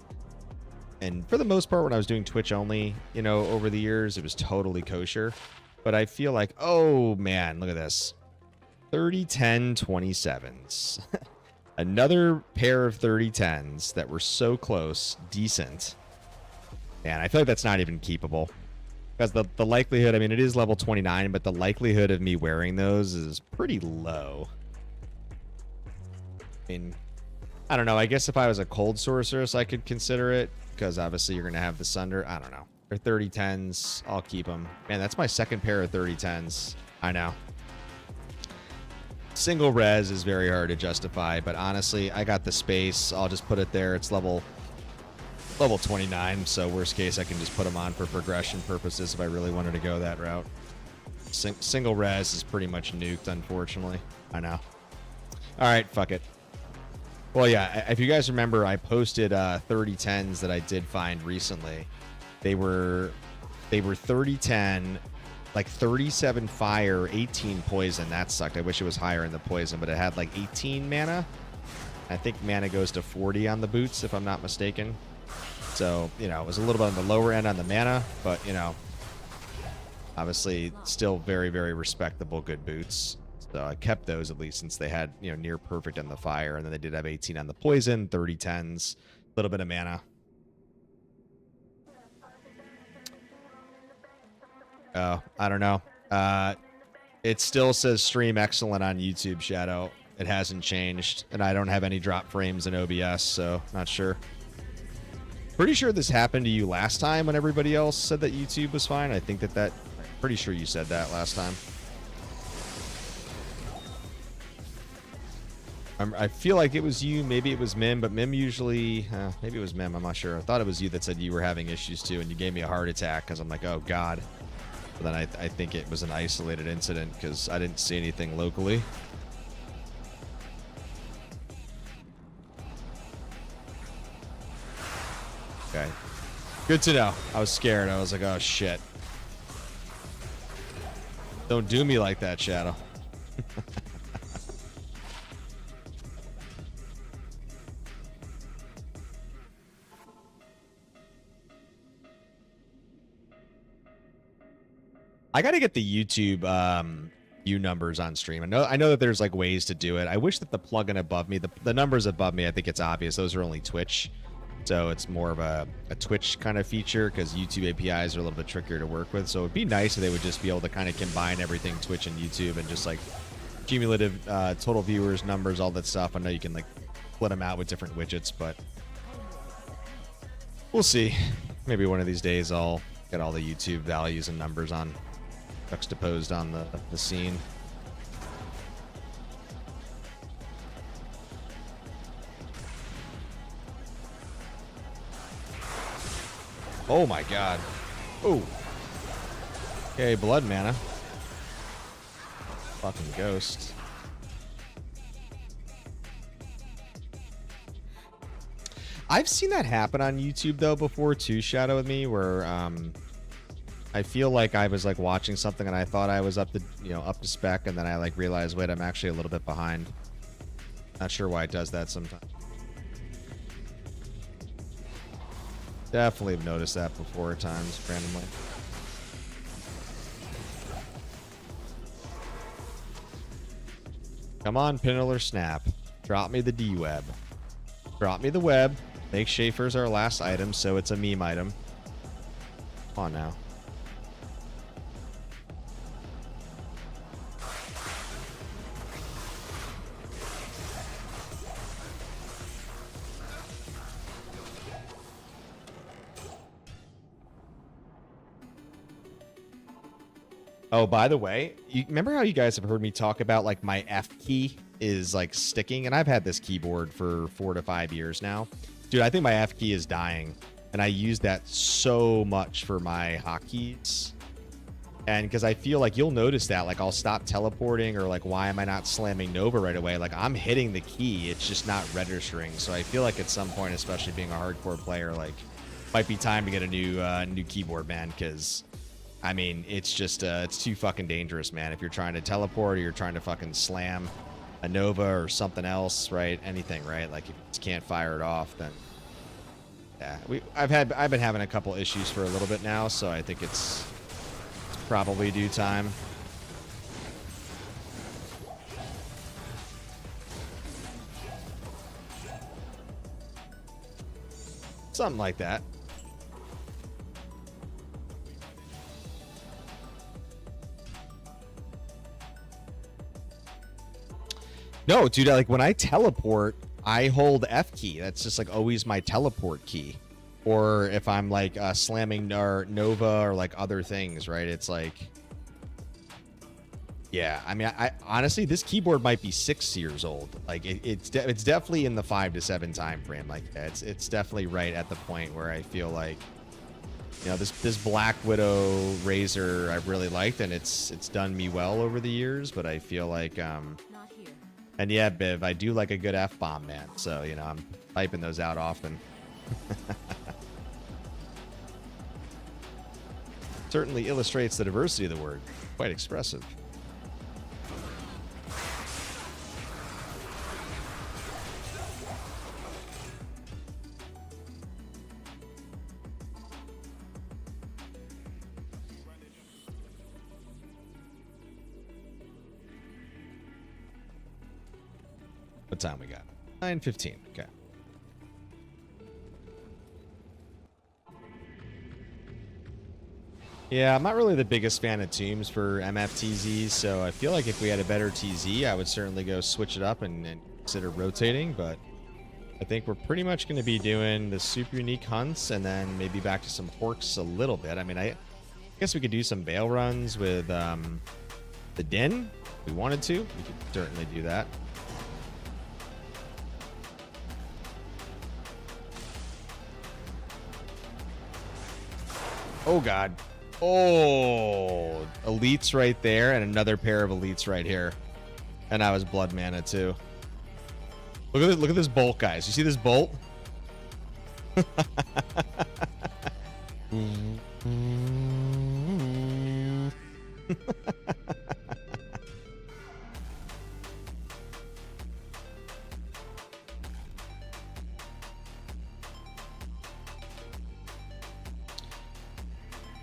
and for the most part when I was doing Twitch only, you know, over the years, it was totally kosher. But I feel like, oh man, look at this. 3010 27s. Another pair of 3010s that were so close, decent. Man, I feel like that's not even keepable. Because the likelihood, I mean, it is level 29, but the likelihood of me wearing those is pretty low. I mean, I don't know. I guess if I was a cold sorceress, I could consider it. Because obviously you're going to have the Sunder. I don't know. They're 3010s. I'll keep them. Man, that's my second pair of 3010s. I know. Single res is very hard to justify. But honestly, I got the space. I'll just put it there. It's level 29, so worst case I can just put them on for progression purposes if I really wanted to go that route. Single res is pretty much nuked, unfortunately. I know. Alright, fuck it. Well, yeah, if you guys remember, I posted 3010s that I did find recently. They were 3010, like 37 fire, 18 poison. That sucked. I wish it was higher in the poison, but it had like 18 mana. I think mana goes to 40 on the boots, if I'm not mistaken. So, you know, it was a little bit on the lower end on the mana, but, you know, obviously still very respectable good boots. So I kept those at least since they had, you know, near perfect on the fire. And then they did have 18 on the poison, 3010s, a little bit of mana. Oh, I don't know. It still says stream excellent on YouTube, Shadow. It hasn't changed. And I don't have any drop frames in OBS, so not sure. Pretty sure this happened to you last time when everybody else said that YouTube was fine. I think that pretty sure you said that last time. I feel like it was you. Maybe it was Mim, but Mim usually... maybe it was Mim. I'm not sure. I thought it was you that said you were having issues too, and you gave me a heart attack because I'm like, oh, God. But then I think it was an isolated incident because I didn't see anything locally. Okay. Good to know. I was scared. I was like, oh, shit. Don't do me like that, Shadow. I got to get the YouTube view numbers on stream. I know that there's like ways to do it. I wish that the plugin above me, the numbers above me, I think it's obvious. Those are only Twitch. So it's more of a Twitch kind of feature because YouTube APIs are a little bit trickier to work with. So it'd be nice if they would just be able to kind of combine everything Twitch and YouTube and just like cumulative total viewers, numbers, all that stuff. I know you can like split them out with different widgets, but we'll see. Maybe one of these days I'll get all the YouTube values and numbers on juxtaposed on the scene. Oh my God. Oh. Okay, blood mana. Fucking ghost. I've seen that happen on YouTube though before too, Shadow, with me, where I feel like I was like watching something and I thought I was up to spec, and then I like realized, wait, I'm actually a little bit behind. Not sure why it does that sometimes. Definitely have noticed that before at times, randomly. Come on, Pinnacle or Snap. Drop me the D-Web. Drop me the web. Make Schaefer's our last item, so it's a meme item. Come on now. Oh, by the way, you remember how you guys have heard me talk about like my F key is like sticking? And I've had this keyboard for 4 to 5 years now. Dude, I think my F key is dying. And I use that so much for my hotkeys. And because I feel like you'll notice that, like I'll stop teleporting or like why am I not slamming Nova right away? Like I'm hitting the key, it's just not registering. So I feel like at some point, especially being a hardcore player, like might be time to get a new keyboard, man, because I mean, it's just, it's too fucking dangerous, man. If you're trying to teleport or you're trying to fucking slam a Nova or something else, right? Anything, right? Like, if you just can't fire it off, then, yeah. I've been having a couple issues for a little bit now, so I think it's probably due time. Something like that. No, dude, like when I teleport, I hold F key. That's just like always my teleport key. Or if I'm like slamming Nova or like other things, right? It's like, yeah, I mean, I honestly, this keyboard might be 6 years old. Like it's definitely in the 5 to 7 time frame. Like it's definitely right at the point where I feel like, you know, this Black Widow Razor I've really liked, and it's done me well over the years, but I feel like and yeah, Biv, I do like a good F-bomb, man. So, you know, I'm typing those out often. Certainly illustrates the diversity of the word. Quite expressive. What time we got? 9:15. Okay. Yeah, I'm not really the biggest fan of tombs for MFTZs, so I feel like if we had a better TZ, I would certainly go switch it up and consider rotating, but I think we're pretty much going to be doing the super unique hunts and then maybe back to some horks a little bit. I mean, I guess we could do some bail runs with the Den if we wanted to. We could certainly do that. Oh, God. Oh, elites right there and another pair of elites right here. And I was blood mana too. Look at this bolt, guys. You see this bolt?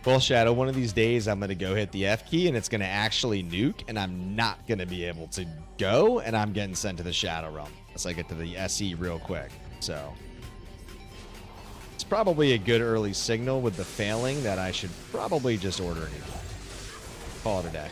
Well, Shadow, one of these days I'm going to go hit the F key and it's going to actually nuke and I'm not going to be able to go and I'm getting sent to the Shadow Realm unless I get to the SE real quick. So it's probably a good early signal with the failing that I should probably just order an evil. Call it a day.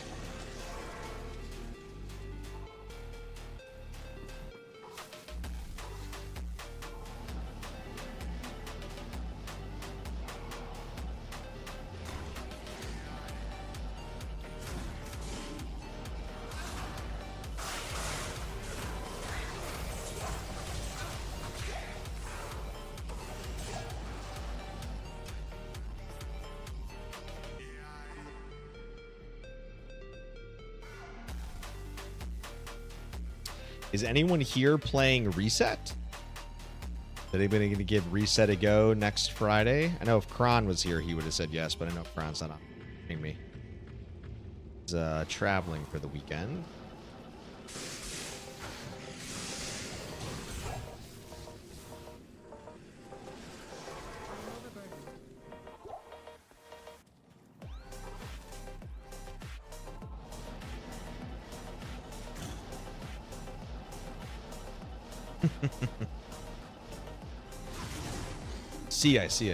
Is anyone here playing Reset? Is anybody going to give Reset a go next Friday? I know if Kron was here, he would have said yes, but I know Kron's not on me. He's traveling for the weekend. I see.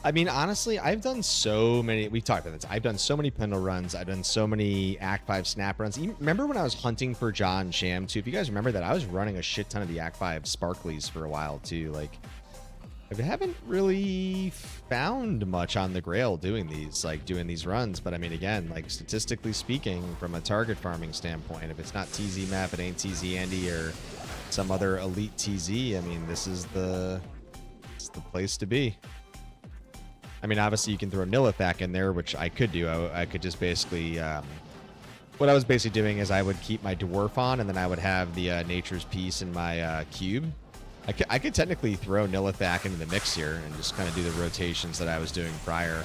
I mean, honestly, I've done so many. We talked about this. I've done so many Pendle runs. I've done so many Act 5 snap runs. Even, remember when I was hunting for John Sham too? If you guys remember that, I was running a shit ton of the Act 5 Sparklies for a while too. Like, I haven't really found much on the Grail doing these runs, but I mean, again, like statistically speaking, from a target farming standpoint, if it's not TZ map, it ain't TZ Andy or some other elite TZ. I mean, this is the place to be. I mean, obviously you can throw Nilith back in there, which I could do. I could just basically, what I was basically doing is I would keep my Dwarf on, and then I would have the Nature's Peace in my cube. I could technically throw Nilith back into the mix here and just kind of do the rotations that I was doing prior.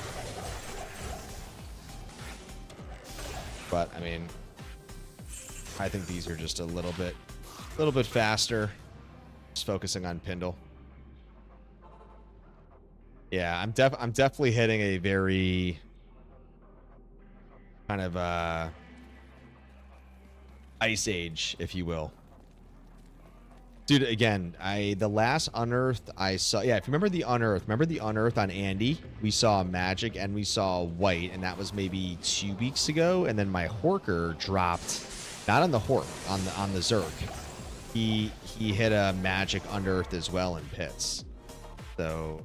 But, I mean, I think these are just a little bit faster. Just focusing on Pindle. Yeah, I'm definitely hitting a very kind of Ice Age, if you will. Dude, again, the last Unearthed I saw, yeah, if you remember the Unearthed on Andy? We saw Magic and we saw White, and that was maybe 2 weeks ago, and then my Horker dropped, not on the Hork, on the Zerk. He hit a Magic Unearthed as well in pits. So,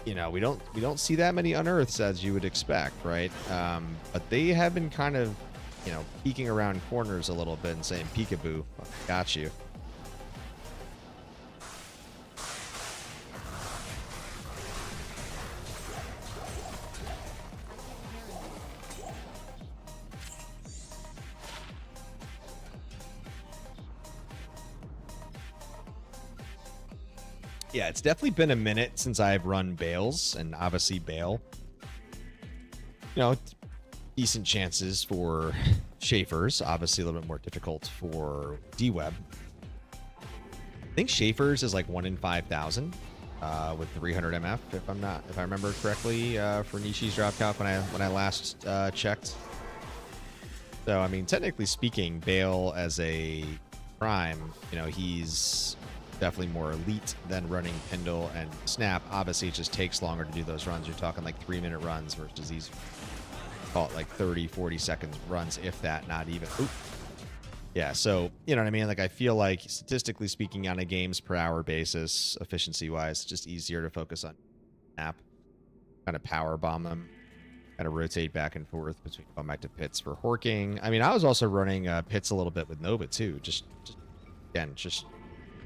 you know, we don't see that many Unearths as you would expect, right? But they have been kind of, you know, peeking around corners a little bit and saying, peekaboo, got you. Yeah, it's definitely been a minute since I've run Bales, and obviously Bale, you know, decent chances for Schaefer's, obviously a little bit more difficult for D-Web. I think Schaefer's is like 1 in 5,000 with 300 MF, if I remember correctly, for Nishi's drop calc when I last checked. So I mean, technically speaking, Bale as a prime, you know, he's definitely more elite than running Pindle and Snap. Obviously, it just takes longer to do those runs. You're talking like 3-minute runs versus these, call it like 30, 40 second runs, if that, not even. Oop. Yeah, so, you know what I mean? Like, I feel like, statistically speaking, on a games per hour basis, efficiency-wise, it's just easier to focus on Snap, kind of power bomb them. kind of rotate back and forth between going back to pits for horking. I mean, I was also running pits a little bit with Nova too. Just again, just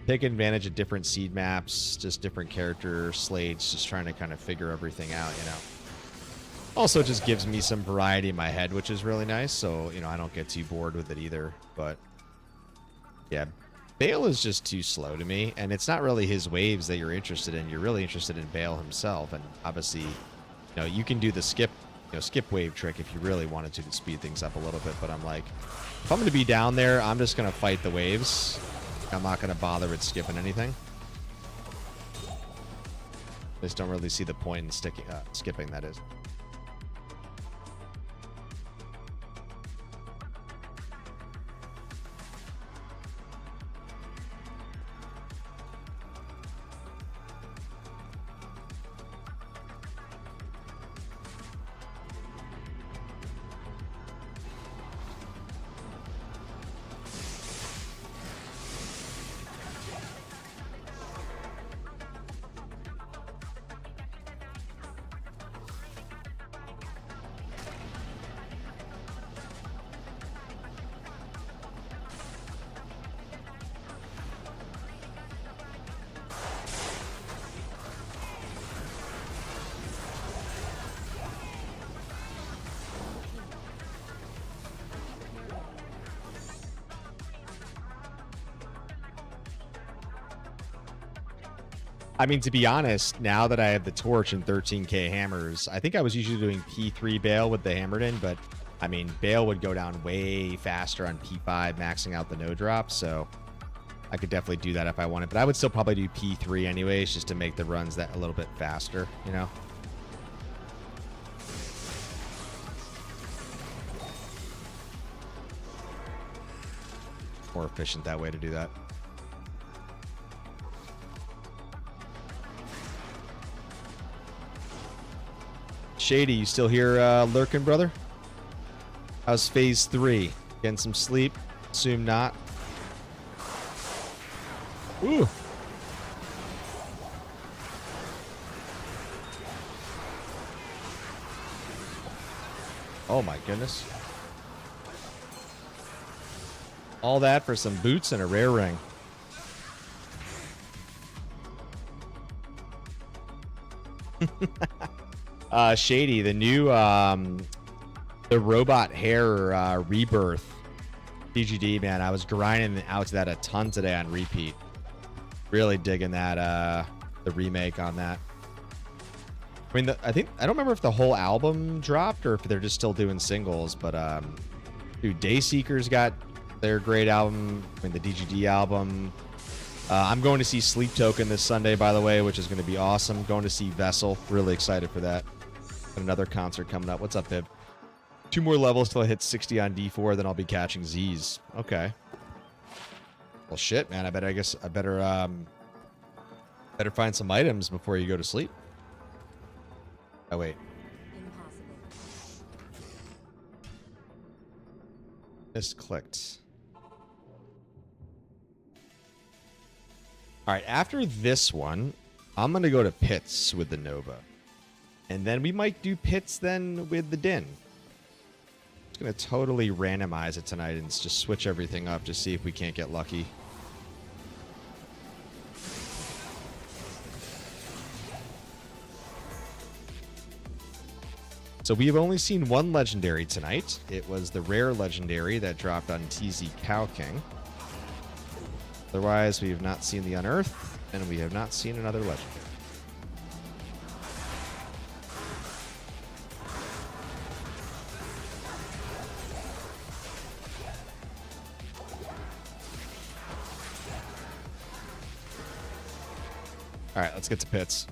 taking advantage of different seed maps, just different character slates, just trying to kind of figure everything out, you know. Also, it just gives me some variety in my head, which is really nice. So, you know, I don't get too bored with it either. But yeah, Bale is just too slow to me, and it's not really his waves that you're interested in. You're really interested in Bale himself, and obviously, you know, you can do the skip wave trick if you really wanted to speed things up a little bit. But I'm like, if I'm going to be down there, I'm just going to fight the waves. I'm not going to bother with skipping anything. Just don't really see the point in skipping, that is. I mean, to be honest, now that I have the torch and 13k hammers, I think I was usually doing P3 Bale with the hammered in, but I mean, Bale would go down way faster on P5, maxing out the no drop, so I could definitely do that if I wanted, but I would still probably do P3 anyways, just to make the runs that a little bit faster, you know? More efficient that way to do that. Shady, you still here lurking, brother? How's phase 3? Getting some sleep? Assume not. Ooh. Oh my goodness. All that for some boots and a rare ring. Shady, the new the robot hair rebirth DGD, man, I was grinding out to that a ton today on repeat. Really digging that the remake on that. I mean, I don't remember if the whole album dropped or if they're just still doing singles, but dude, Dayseeker's got their great album. I mean, the DGD album. I'm going to see Sleep Token this Sunday, by the way, which is going to be awesome. Going to see Vessel. Really excited for that. Another concert coming up. What's up, Pib? 2 more levels till I hit 60 on D4, then I'll be catching Z's. Okay. Well, shit, man. I better find some items before you go to sleep. Oh, wait. Misclicked. All right, after this one, I'm going to go to pits with the Nova. And then we might do pits then with the Din. Just going to totally randomize it tonight and just switch everything up to see if we can't get lucky. So we have only seen one legendary tonight. It was the rare legendary that dropped on TZ Cow King. Otherwise, we have not seen the Unearth, and we have not seen another legendary. All right, let's get to pits.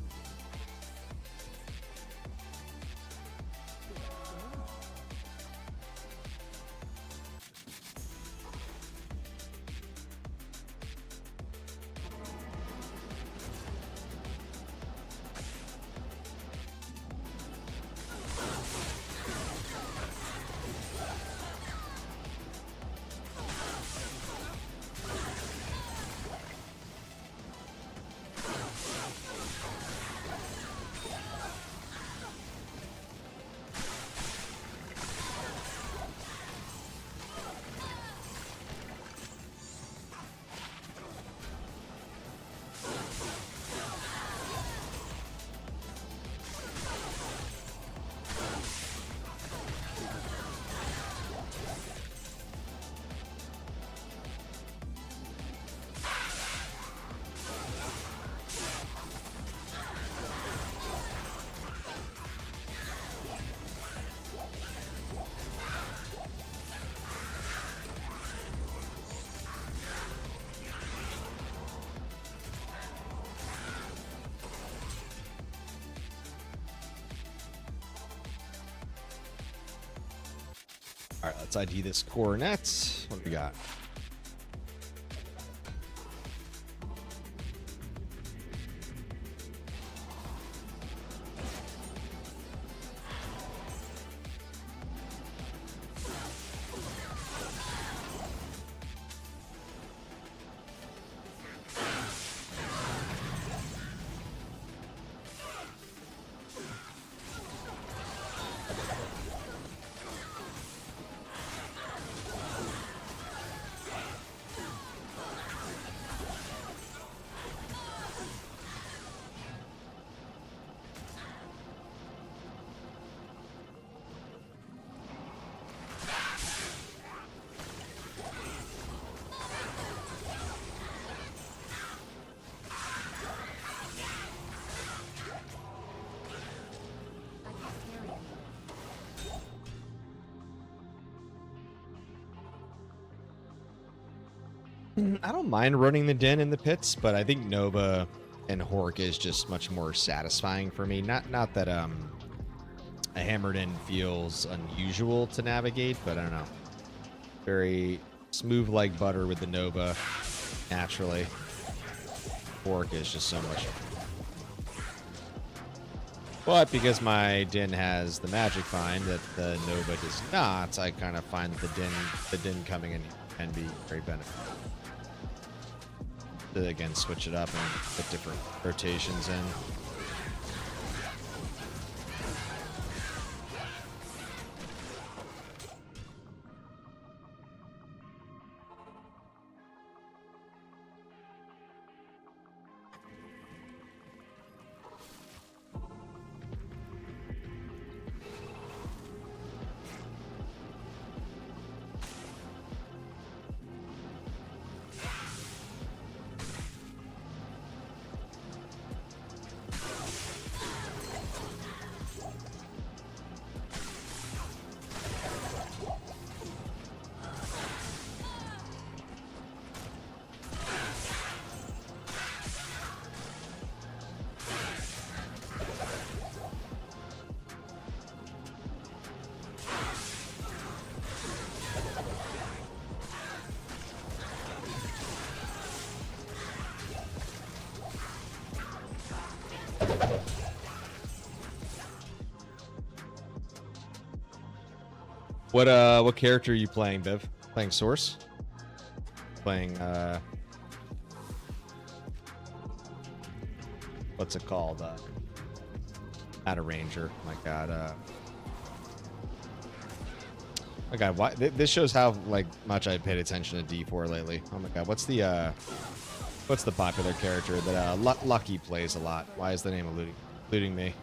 All right, let's ID this coronet. What do we got? I don't mind running the Den in the pits, but I think Nova and Hork is just much more satisfying for me. Not that a hammered in feels unusual to navigate, but I don't know. Very smooth like butter with the Nova, naturally. Hork is just so much. But because my Den has the magic find that the Nova does not, I kind of find the Den coming in can be very beneficial. To again switch it up and put different rotations in. What character are you playing, Biv? Playing Source? Playing what's it called? Not a Ranger. My God. My God, why this shows how like much I paid attention to D4 lately. Oh my God, what's the popular character that Lucky plays a lot? Why is the name eluding me?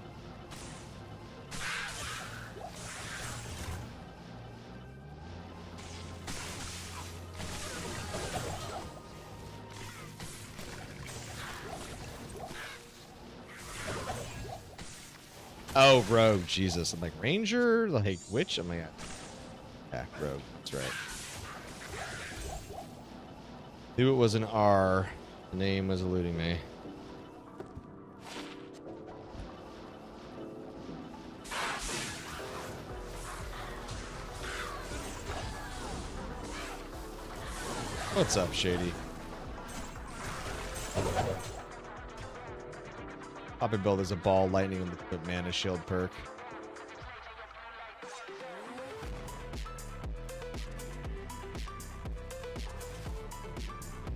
Oh, Rogue, Jesus. I'm like, Ranger? Like, which? I'm like, yeah, Rogue. That's right. Knew it was an R. The name was eluding me. What's up, Shady? Poppy build is a ball lightning with the mana shield perk.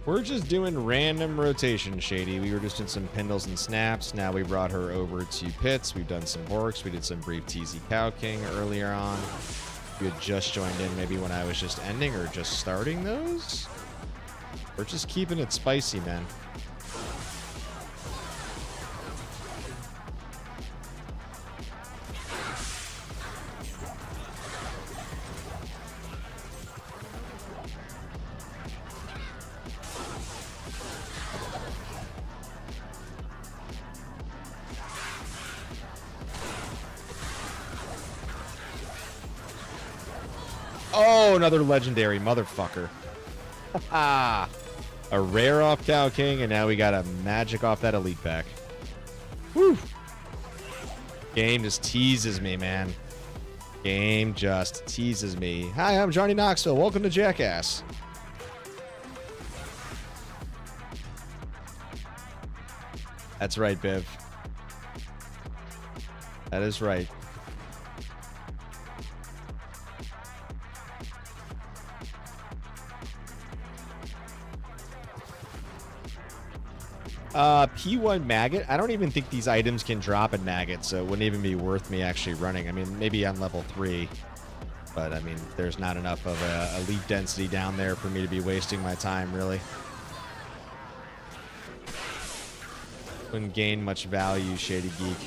We're just doing random rotation, Shady. We were just doing some Pendles and Snaps. Now we brought her over to Pits. We've done some Horks. We did some brief TZ Cow King earlier on. You had just joined in maybe when I was just ending or just starting those. We're just keeping it spicy, man. Oh, another legendary motherfucker. A rare off Cow King, and now we got a magic off that elite pack. Woo! Game just teases me, man. Game just teases me. Hi, I'm Johnny Knoxville. Welcome to Jackass. That's right, Biv. That is right. P1 maggot. I don't even think these items can drop in maggot, so it wouldn't even be worth me actually running. I mean, maybe on level 3, but I mean, there's not enough of a elite density down there for me to be wasting my time, really. Wouldn't gain much value, Shady Geek.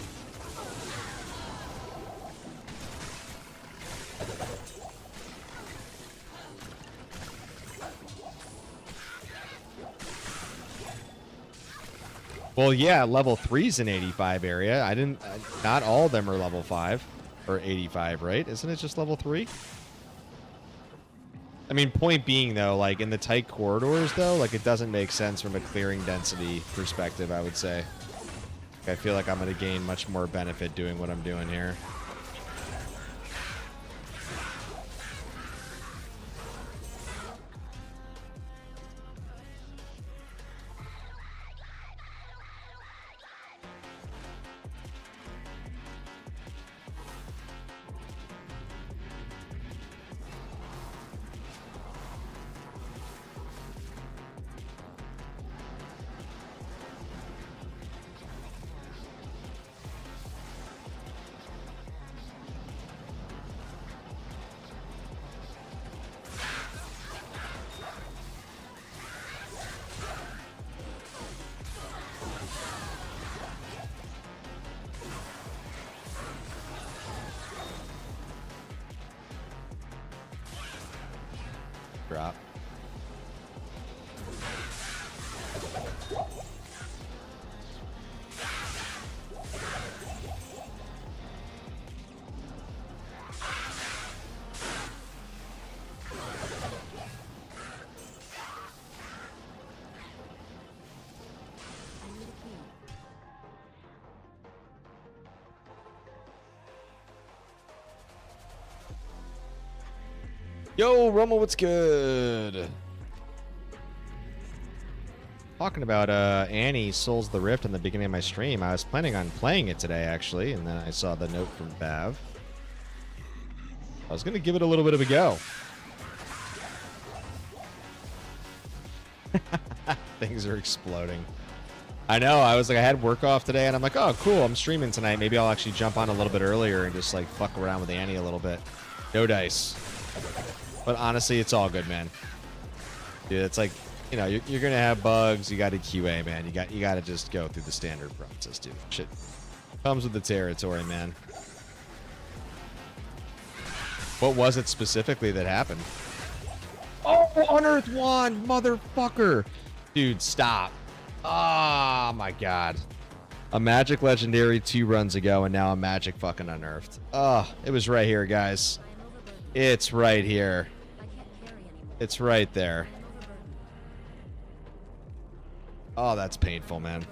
Well, yeah, level 3's an 85 area. I didn't... not all of them are level 5 or 85, right? Isn't it just level 3? I mean, point being, though, like, in the tight corridors, though, like, it doesn't make sense from a clearing density perspective, I would say. I feel like I'm going to gain much more benefit doing what I'm doing here. Drop. Yo, Roma, what's good? Talking about Annie Souls of the Rift in the beginning of my stream. I was planning on playing it today, actually, and then I saw the note from Bav. I was going to give it a little bit of a go. Things are exploding. I know, I was like, I had work off today, and I'm like, oh, cool, I'm streaming tonight. Maybe I'll actually jump on a little bit earlier and just, like, fuck around with Annie a little bit. No dice. But honestly, it's all good, man. Dude, it's like, you know, you're gonna have bugs. You got to QA, man. You got to just go through the standard process, dude. Shit comes with the territory, man. What was it specifically that happened? Oh, Unearthed Wand, motherfucker! Dude, stop. Oh my god. A Magic Legendary 2 runs ago, and now a Magic fucking Unearthed. Oh, it was right here, guys. It's right here. It's right there. Oh, that's painful, man.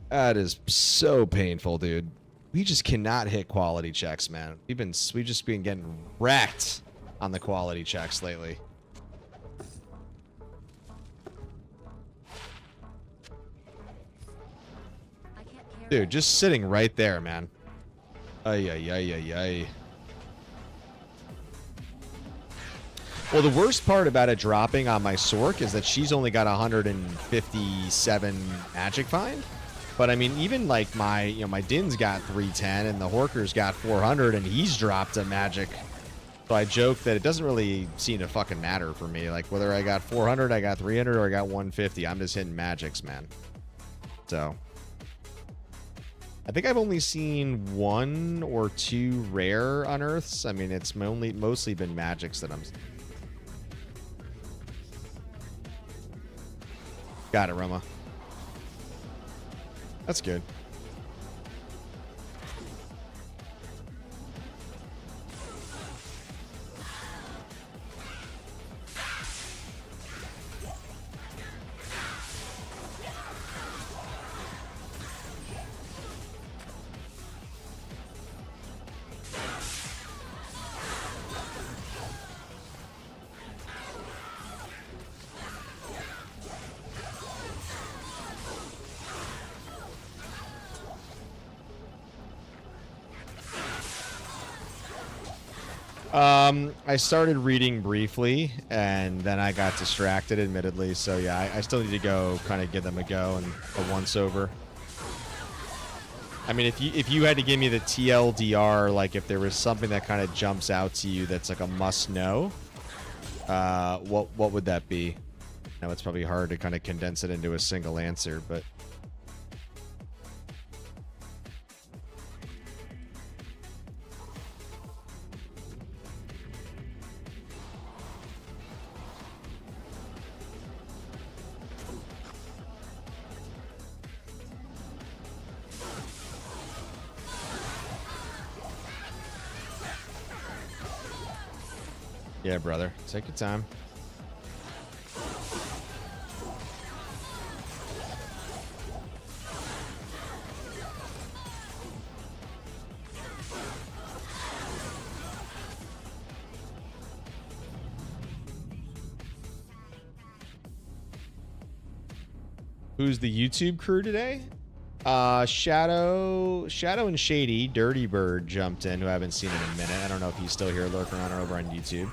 That is so painful, dude. We just cannot hit quality checks, man. We've just been getting wrecked on the quality checks lately. Dude, just sitting right there, man. Ay, ay, ay, ay, ay. Well, the worst part about it dropping on my Sork is that she's only got 157 magic find. But I mean, even like my Din's got 310 and the Horker's got 400 and he's dropped a magic. So I joke that it doesn't really seem to fucking matter for me. Like whether I got 400, I got 300, or I got 150, I'm just hitting magics, man. So I think I've only seen 1 or 2 rare unearths. I mean, it's mostly been magics that I'm... Got it, Roma. That's good. I started reading briefly, and then I got distracted, admittedly. So yeah, I still need to go kind of give them a go and a once over. I mean, if you had to give me the TLDR, like if there was something that kind of jumps out to you that's like a must know, what would that be? Now it's probably hard to kind of condense it into a single answer, but. Yeah, brother. Take your time. Who's the YouTube crew today? Shadow and Shady, Dirty Bird jumped in, who I haven't seen in a minute. I don't know if he's still here lurking around or over on YouTube.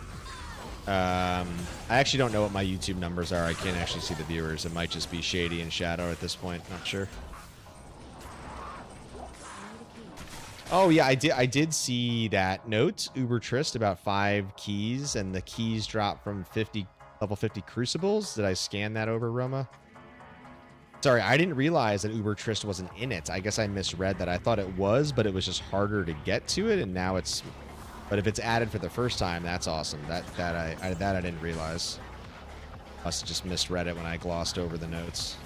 I actually don't know what my YouTube numbers are. I can't actually see the viewers. It might just be Shady and Shadow at this point. Not sure. Oh yeah, I did see that note, Uber Trist, about 5 keys, and the keys drop from level 50 crucibles. Did I scan that over, Roma? Sorry, I didn't realize that Uber Trist wasn't in it. I guess I misread that. I thought it was, but it was just harder to get to it, and now it's. But if it's added for the first time, that's awesome. That I didn't realize. Must have just misread it when I glossed over the notes.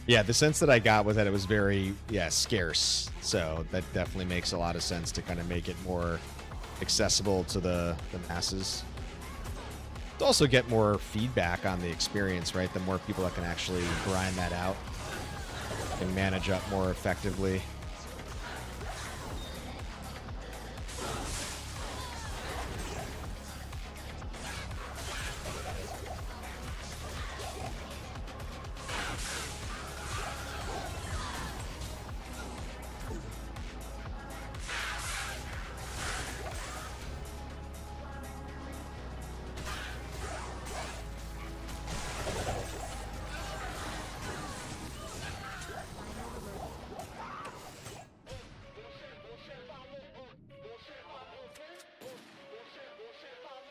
Yeah, the sense that I got was that it was very, scarce. So that definitely makes a lot of sense to kind of make it more accessible to the masses. To also get more feedback on the experience, right? The more people that can actually grind that out and manage up more effectively.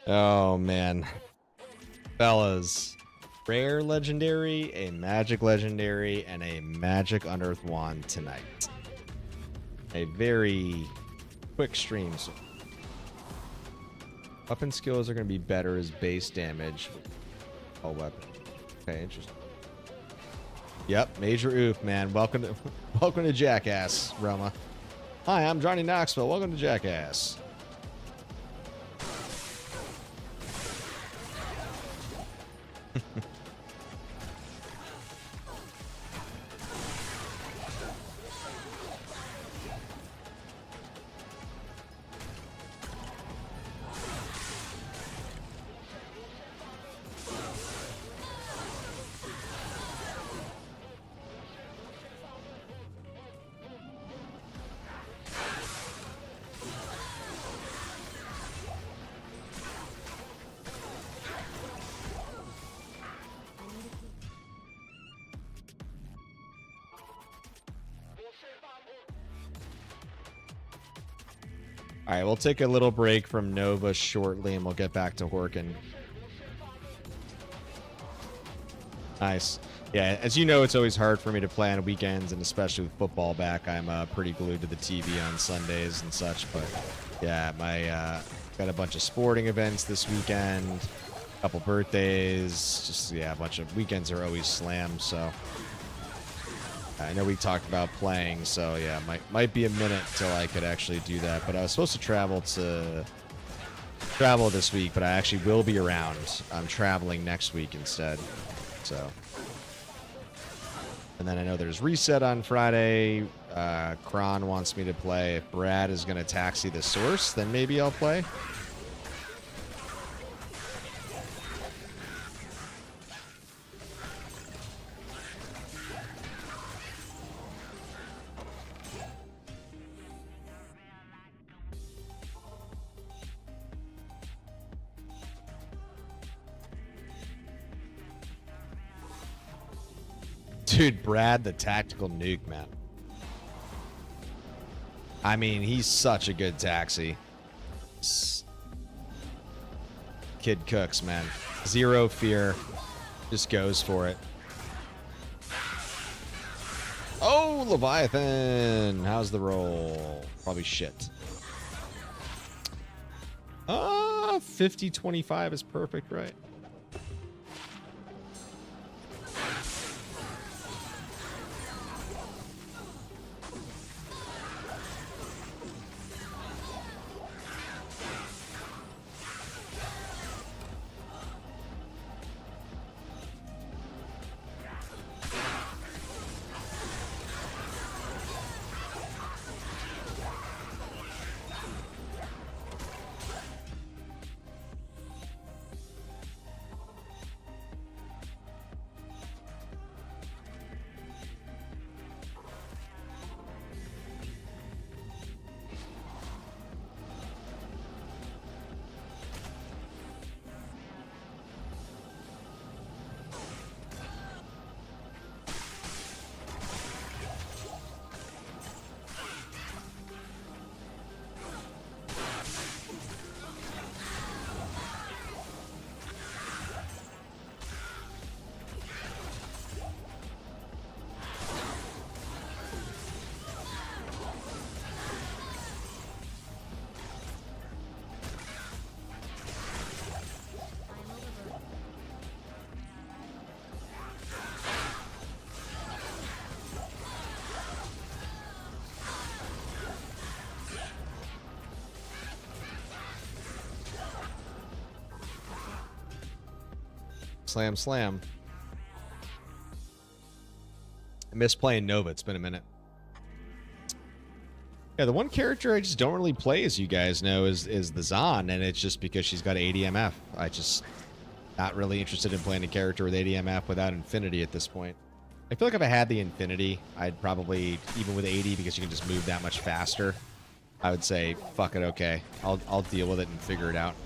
Oh, man. Fellas. Rare legendary, a magic legendary, and a magic unearthed wand tonight. A very quick stream. So weapon skills are going to be better as base damage. Oh, weapon. Okay, interesting. Yep, major oof, man. Welcome to Jackass, Roma. Hi, I'm Johnny Knoxville. Welcome to Jackass. All right, we'll take a little break from Nova shortly, and we'll get back to HORKIN. Nice. Yeah, as you know, it's always hard for me to play on weekends, and especially with football back, I'm pretty glued to the TV on Sundays and such. But yeah, my got a bunch of sporting events this weekend, a couple birthdays, just yeah, a bunch of weekends are always slammed. So I know we talked about playing, so yeah, might be a minute till I could actually do that. But I was supposed to travel this week, but I actually will be around. I'm traveling next week instead, so. And then I know there's Reset on Friday. Kron wants me to play. If Brad is going to taxi the source, then maybe I'll play. Dude, Brad, the tactical nuke, man. I mean, he's such a good taxi. Kid cooks, man. Zero fear. Just goes for it. Oh, Leviathan. How's the roll? Probably shit. 50-25 is perfect, right? Slam, slam. I miss playing Nova. It's been a minute. Yeah, the one character I just don't really play, as you guys know, is the Zon, and it's just because she's got ADMF. I just not really interested in playing a character with ADMF without Infinity at this point. I feel like if I had the Infinity, I'd probably, even with 80, because you can just move that much faster, I would say, fuck it, okay. I'll deal with it and figure it out.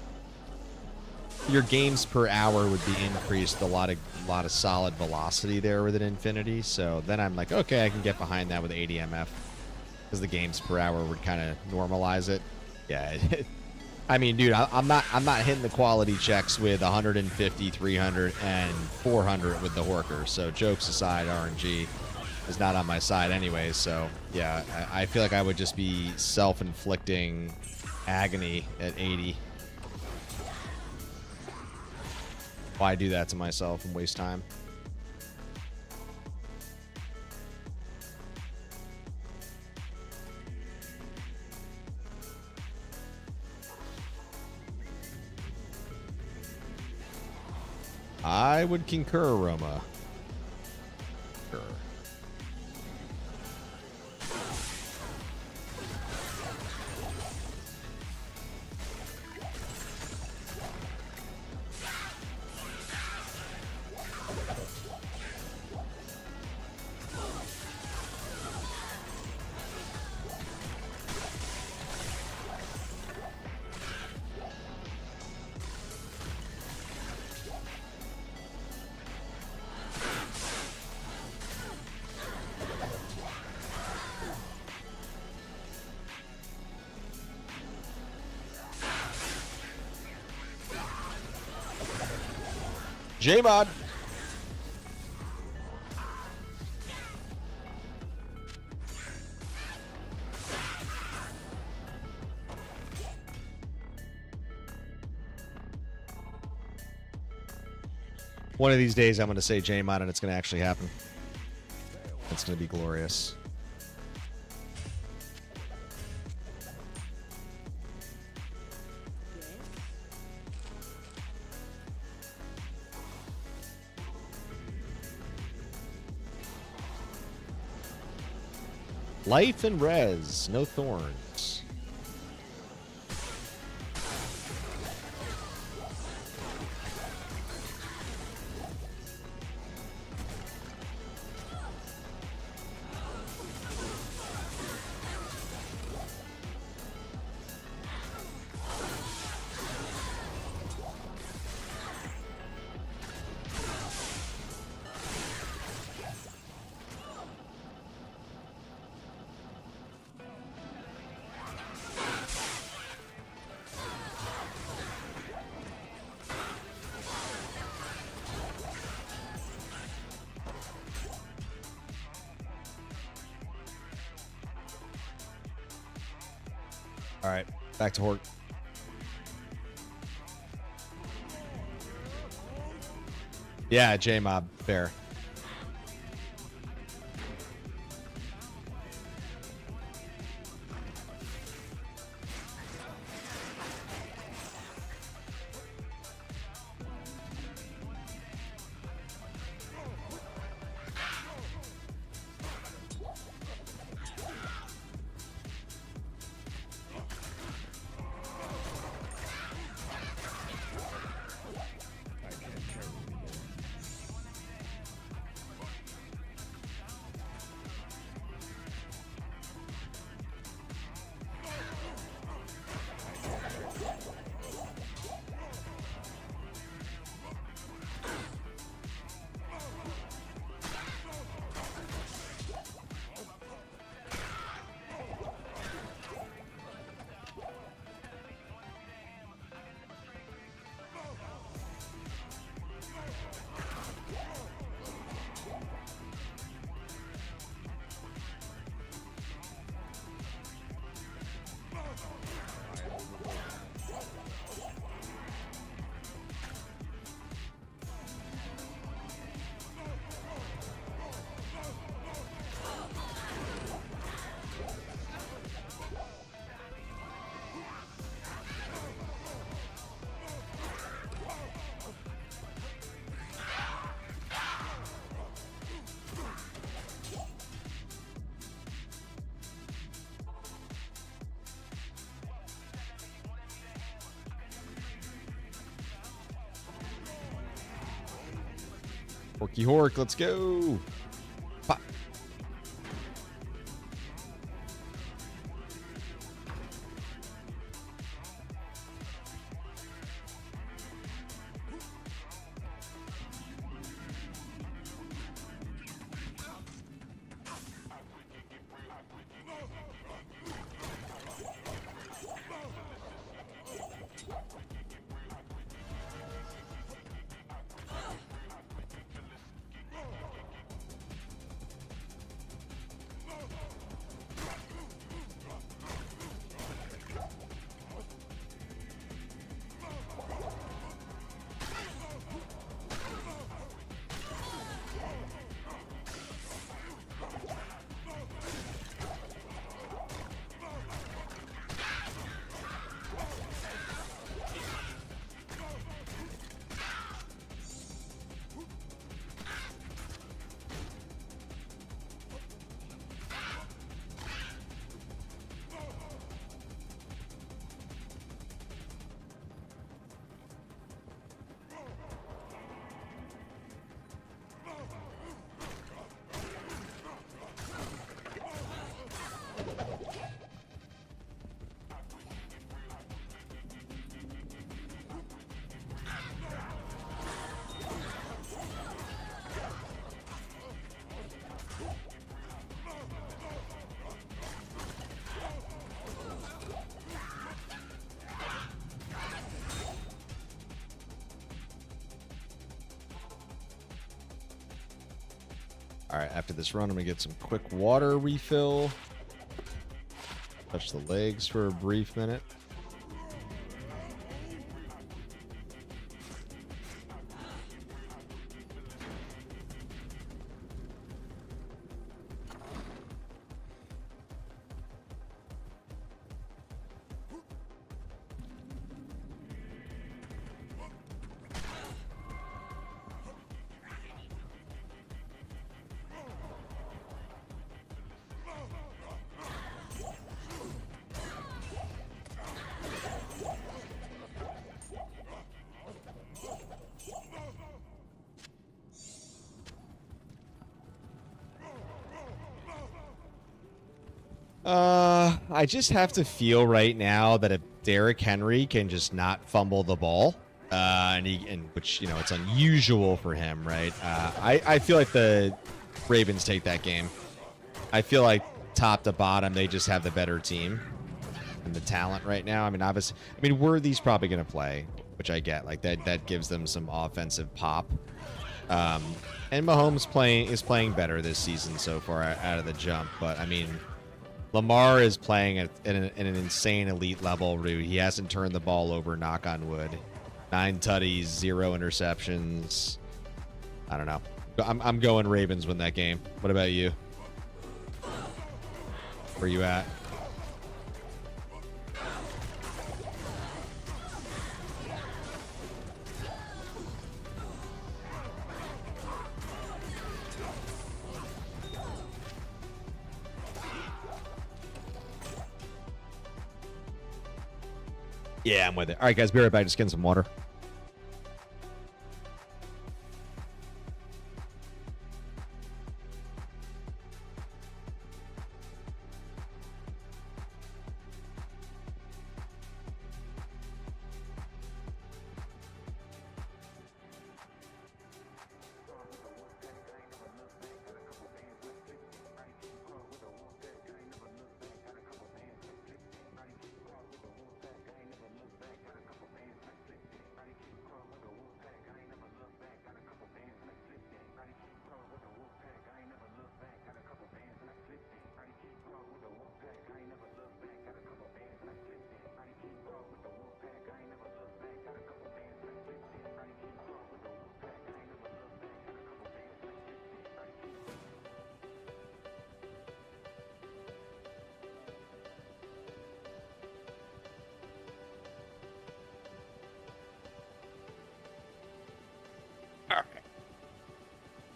Your games per hour would be increased, a lot of solid velocity there with an Infinity. So then I'm like, okay, I can get behind that with ADMF, because the games per hour would kind of normalize it. Yeah, I mean, dude, I'm not hitting the quality checks with 150, 300, and 400 with the Horker. So jokes aside, RNG is not on my side anyway. So yeah, I feel like I would just be self-inflicting agony at 80. Why do that to myself and waste time? I would concur, Roma. Sure. J-Mod. One of these days, I'm going to say J-Mod and it's going to actually happen. It's going to be glorious. Life and res, no thorns. All right, back to Horde. Yeah, J-Mob, fair. Horky Hork, let's go. Pop. All right, after this run, I'm going to get some quick water refill. Touch the legs for a brief minute. I just have to feel right now that if Derrick Henry can just not fumble the ball, and which, you know, it's unusual for him, right? I feel like the Ravens take that game. I feel like top to bottom, they just have the better team and the talent right now. I mean, obviously, Worthy's probably going to play, which I get. Like that gives them some offensive pop. And Mahomes is playing better this season so far out of the jump. But I mean, Lamar is playing at an insane elite level. He hasn't turned the ball over, knock on wood. 9 tutties, 0 interceptions. I don't know. I'm going Ravens win that game. What about you? Where you at? Yeah, I'm with it. All right, guys, be right back. Just getting some water.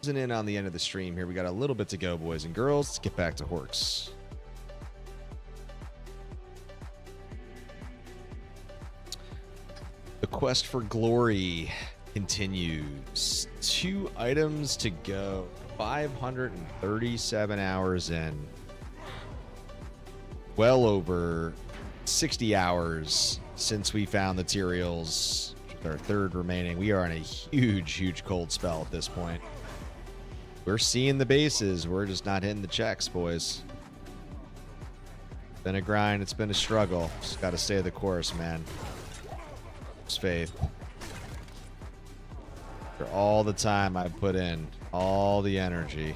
In on the end of the stream here. We got a little bit to go, boys and girls. Let's get back to Horks. The quest for glory continues. 2 items to go. 537 hours in. Well over 60 hours since we found the Tyraels. Our 3rd remaining. We are in a huge cold spell at this point. We're seeing the bases. We're just not hitting the checks, boys. It's been a grind. It's been a struggle. Just got to stay the course, man. Just faith. For all the time I put in, all the energy,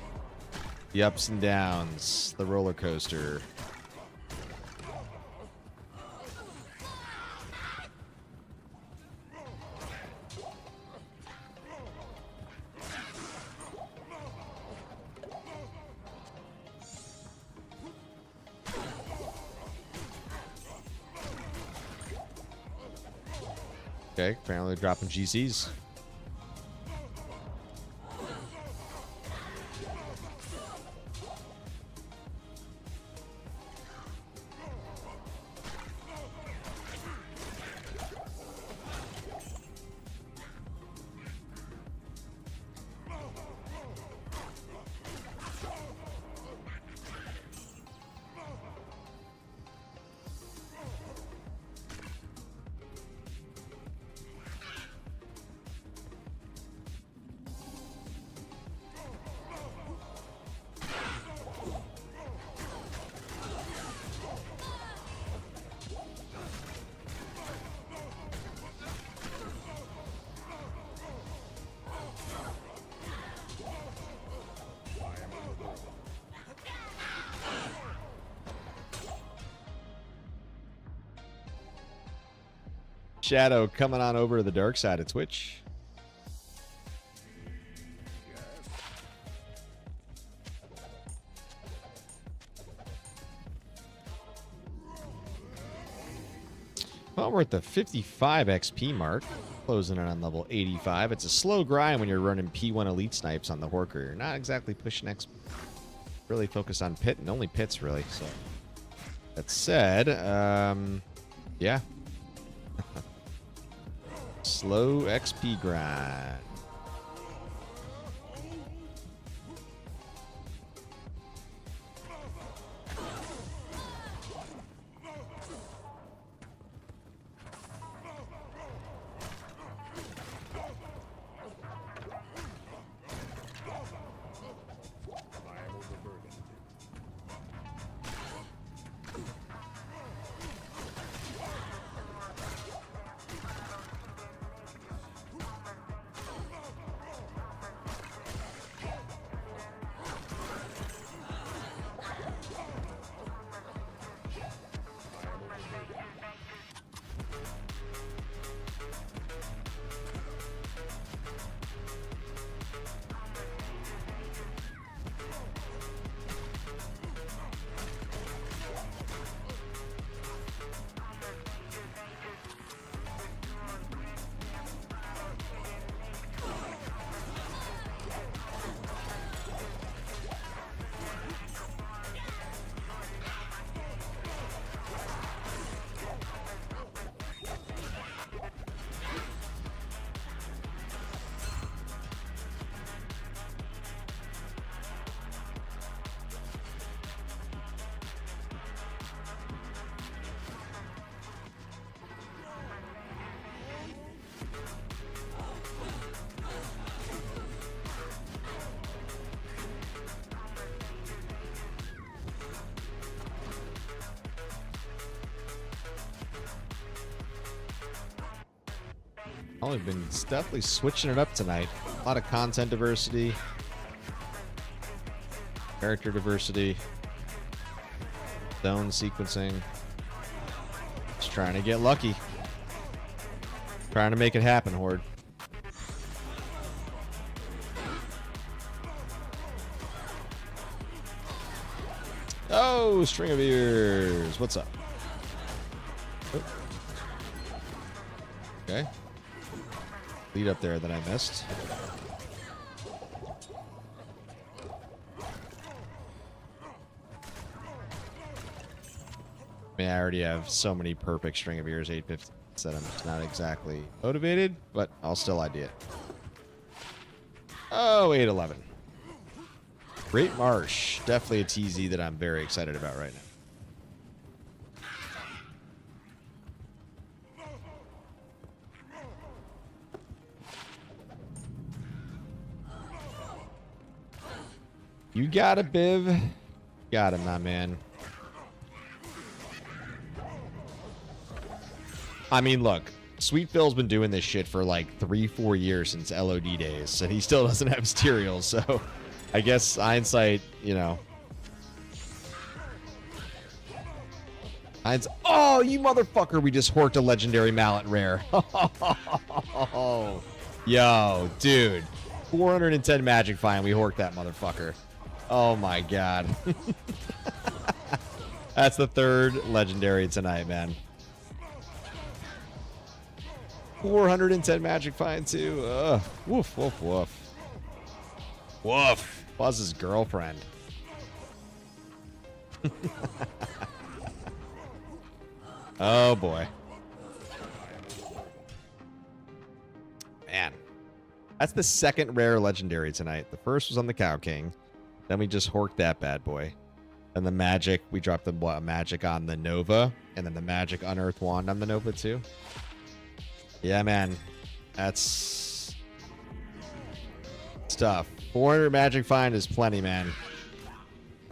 the ups and downs, the roller coaster. Okay, apparently dropping GCs. Shadow coming on over to the dark side of Twitch. Well, we're at the 55 XP mark, closing in on level 85. It's a slow grind when you're running P1 Elite Snipes on the Horker. You're not exactly pushing XP. Really focused on pit and only pits, really. So that said, yeah. Slow XP grind. I've been definitely switching it up tonight. A lot of content diversity, character diversity, zone sequencing. Just trying to get lucky. Trying to make it happen, Horde. Oh, string of ears. What's up? Oh. Okay. Lead up there that I missed. I mean, I already have so many perfect string of ears 850 that I'm just not exactly motivated, but I'll still ID it. Oh, 811. Great Marsh. Definitely a TZ that I'm very excited about right now. You got it, Biv. Got him, my man. I mean, look, Sweet Phil's been doing this shit for like 3-4 years since LOD days, and he still doesn't have Mysterials, so I guess hindsight, you know. Oh, you motherfucker, we just horked a legendary mallet rare. Yo, dude. 410 magic fine, we horked that motherfucker. Oh my god. That's the third legendary tonight, man. 410 magic fine too. Woof, woof, woof. Woof. Buzz's girlfriend. Oh boy. Man. That's the second rare legendary tonight. The first was on the Cow King. Then we just horked that bad boy. Then the magic, we dropped the magic on the Nova. And then the magic unearthed wand on the Nova too. Yeah, man. That's stuff. 400 magic find is plenty, man.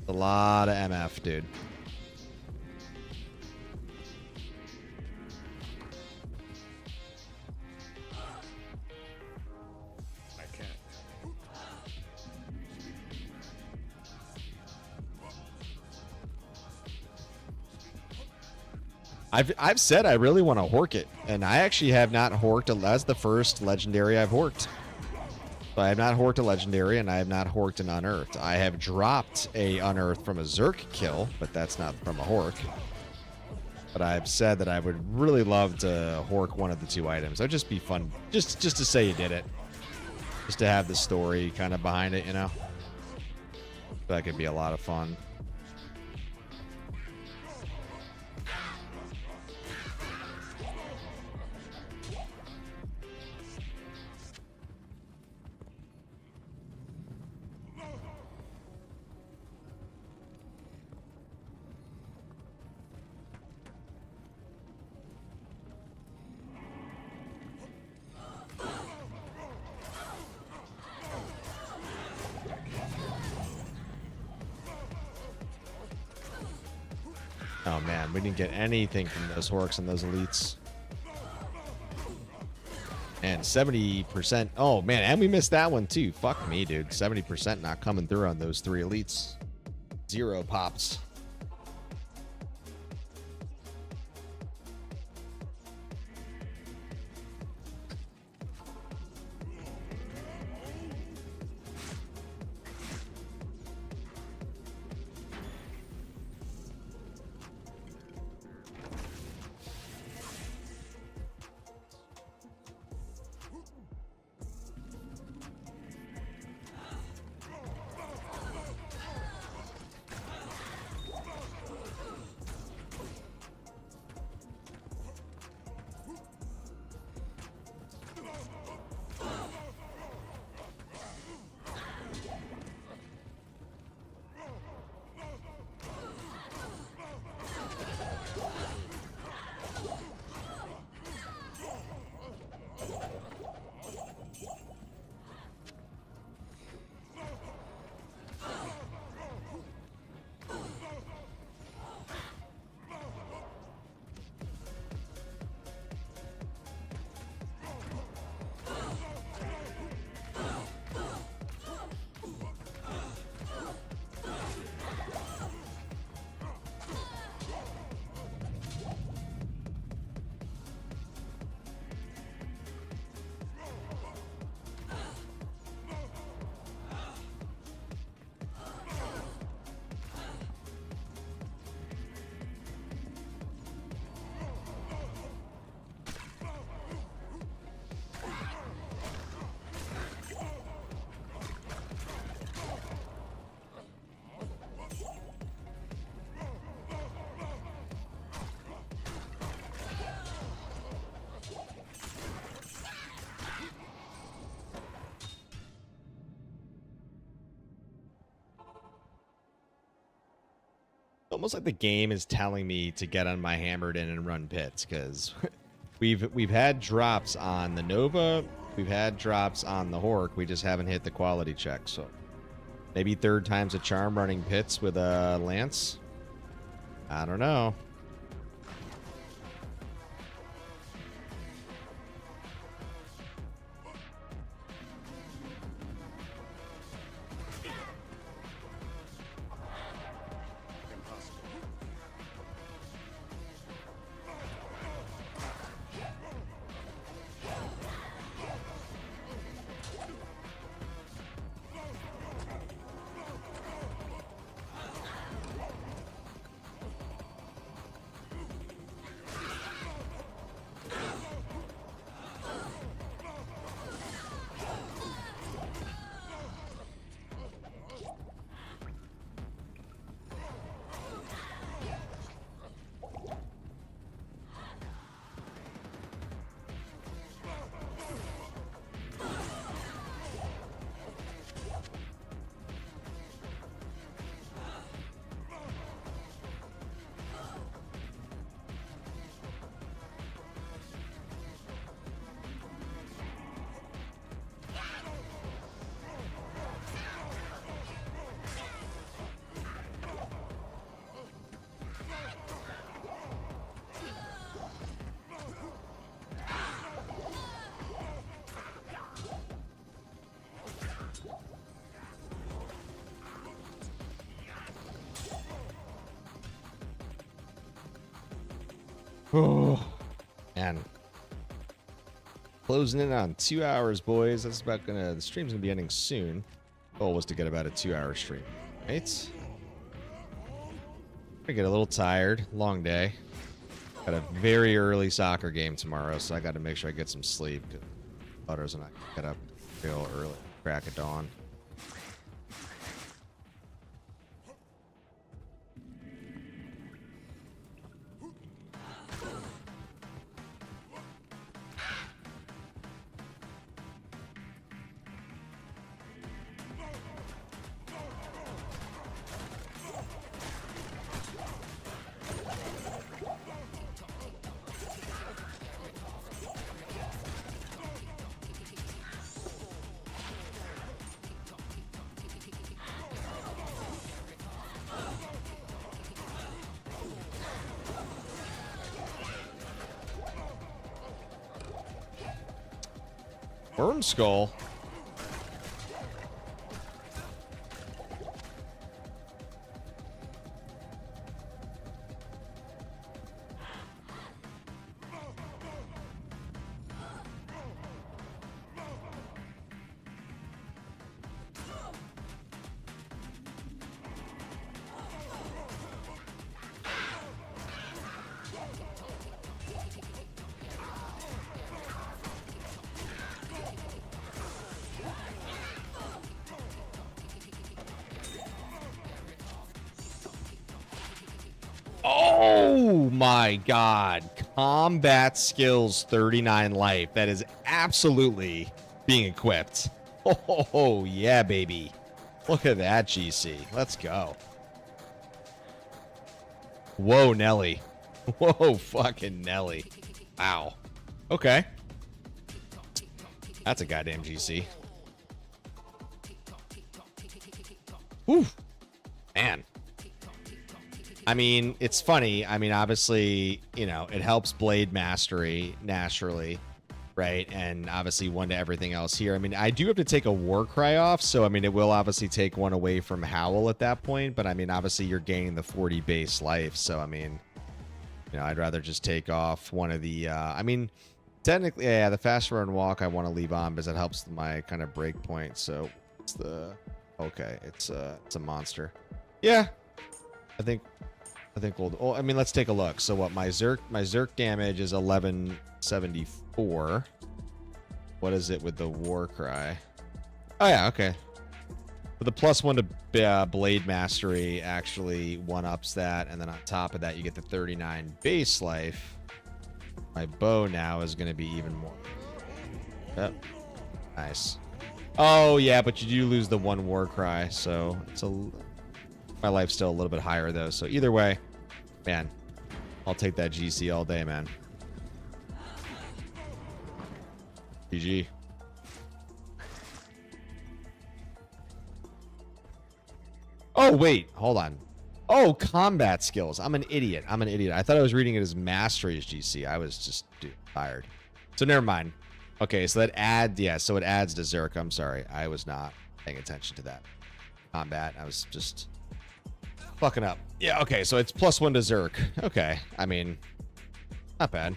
A lot of MF, dude. I've said I really want to hork it, and I actually have not horked. That's the first legendary I've horked. So I have not horked a legendary, and I have not horked an unearthed. I have dropped a unearthed from a Zerk kill, but that's not from a hork. But I've said that I would really love to hork one of the two items. That would just be fun, just to say you did it, just to have the story kind of behind it, you know. That could be a lot of fun. Oh man, we didn't get anything from those horks and those elites. And 70%. Oh man, and we missed that one too. Fuck me, dude. 70% not coming through on those three elites. 0 pops. almost like the game is telling me to get on my hammered in and run pits, because we've had drops on the Nova, we've had drops on the Hork, we just haven't hit the quality check. So maybe third time's a charm running pits with a Lance. I don't know. Oh, man. Closing in on 2 hours, boys. That's about gonna, the stream's gonna be ending soon. Goal was to get about a 2-hour stream, right? I get a little tired. Long day. Got a very early soccer game tomorrow, so I got to make sure I get some sleep. Cause Butters and I get up real early, crack of dawn. Worm skull. Oh my god. Combat skills 39 life. That is absolutely being equipped. Oh yeah, baby. Look at that, GC. Let's go. Whoa, Nelly. Whoa, fucking Nelly. Wow. Okay. That's a goddamn GC. Whew. Man. I mean, it's funny. I mean, obviously, you know, it helps Blade Mastery naturally, right? And obviously one to everything else here. I mean, I do have to take a Warcry off, so I mean, it will obviously take one away from Howl at that point, but I mean, obviously you're gaining the 40 base life, so I mean, you know, I'd rather just take off one of the, I mean, technically, yeah, the fast run walk I want to leave on because it helps my kind of break point, so it's the, okay, it's a monster. Yeah, I think we'll, oh, I mean, let's take a look. So what, my Zerk damage is 1174. What is it with the Warcry? Oh yeah, okay. But the +1 to Blade Mastery actually 1-ups that, and then on top of that you get the 39 base life. My bow now is going to be even more. Yep. Nice. Oh yeah, but you do lose the 1 Warcry, so it's a My life's still a little bit higher, though. So either way, man, I'll take that GC all day, man. GG. Oh, wait. Hold on. Oh, combat skills. I'm an idiot. I'm an idiot. I thought I was reading it as mastery as GC. I was just tired. So never mind. Okay, so that adds, yeah, so it adds to Zerk. I'm sorry. I was not paying attention to that. Combat. I was just fucking up. Yeah, okay, so it's +1 to Zerk. Okay. I mean, not bad.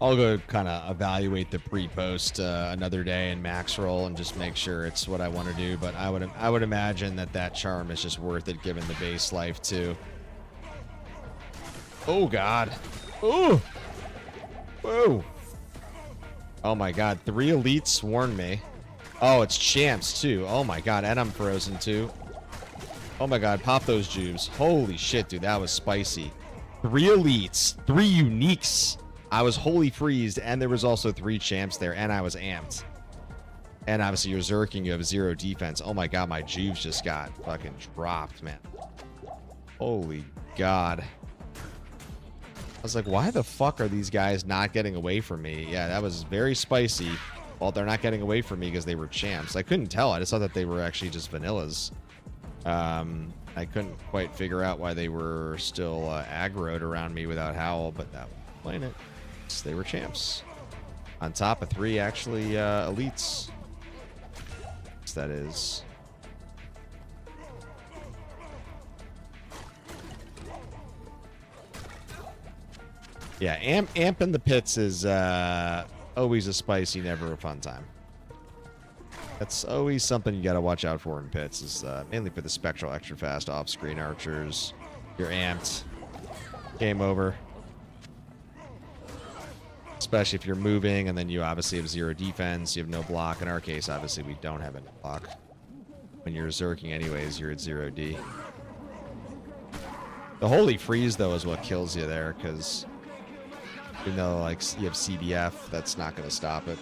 I'll go kind of evaluate the pre-post another day in max roll and just make sure it's what I want to do. But I would imagine that charm is just worth it given the base life too. Oh God! Oh! Whoa! Oh my God! 3 elites warned me. Oh, it's champs too. Oh my God! And I'm frozen too. Oh my God! Pop those jubes! Holy shit, dude! That was spicy. 3 elites, 3 uniques. I was wholly freezed, and there was also 3 champs there, and I was amped. And obviously, you're Zerking, you have 0 defense. Oh my God, my juves just got fucking dropped, man. Holy God. I was like, why the fuck are these guys not getting away from me? Yeah, that was very spicy. Well, they're not getting away from me because they were champs. I couldn't tell. I just thought that they were actually just vanillas. I couldn't quite figure out why they were still aggroed around me without Howl, but that would explain it. They were champs. On top of 3 actually elites. That is. Yeah, amp in the pits is always a spicy, never a fun time. That's always something you gotta watch out for in pits, is mainly for the spectral extra fast off-screen archers. You're amped. Game over. Especially if you're moving and then you obviously have 0 defense, you have no block. In our case, obviously, we don't have any block. When you're Zerking anyways, you're at 0D. The Holy Freeze, though, is what kills you there, because even though, like, you have CBF, that's not going to stop it.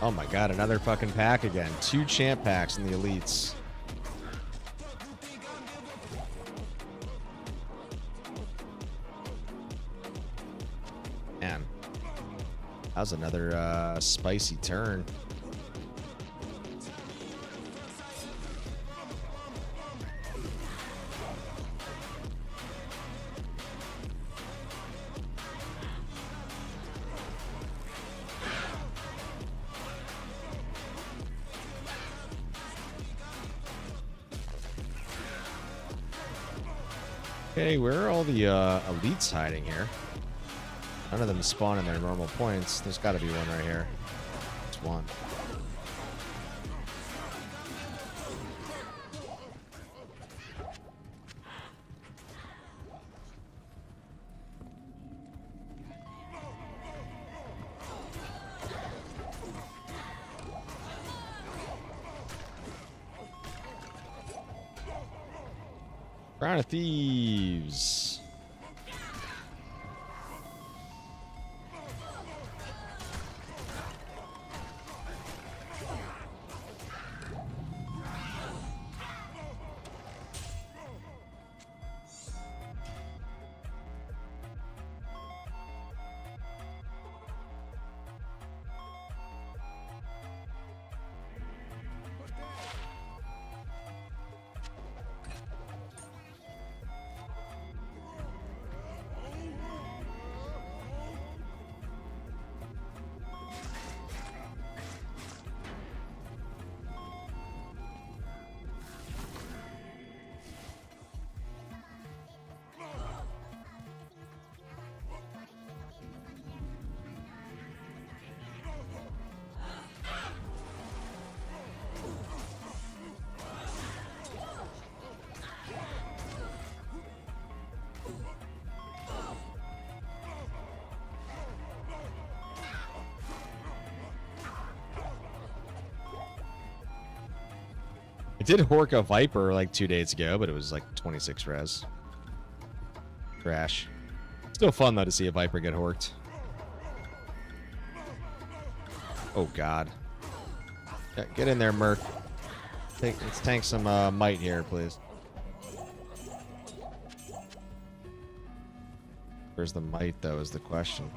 Oh my God, another fucking pack again. 2 champ packs in the elites. Man. That was another spicy turn. Okay, where are all the elites hiding here? None of them spawn in their normal points. There's got to be one right here. It's one. Crown of Thieves. did hork a Viper like 2 days ago, but it was like 26 res. Trash. Still fun though to see a Viper get horked. Oh god. Yeah, get in there, Merc. Let's tank some might here, please. Where's the might though is the question.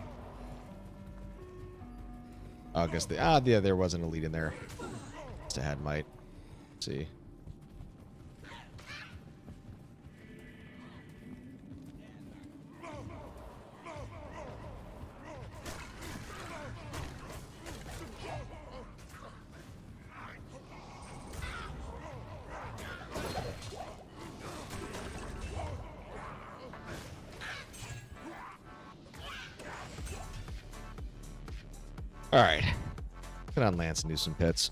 Oh, I guess yeah, there was an elite in there. Just had might. Let's see. All right. Get on Lance and do some pits.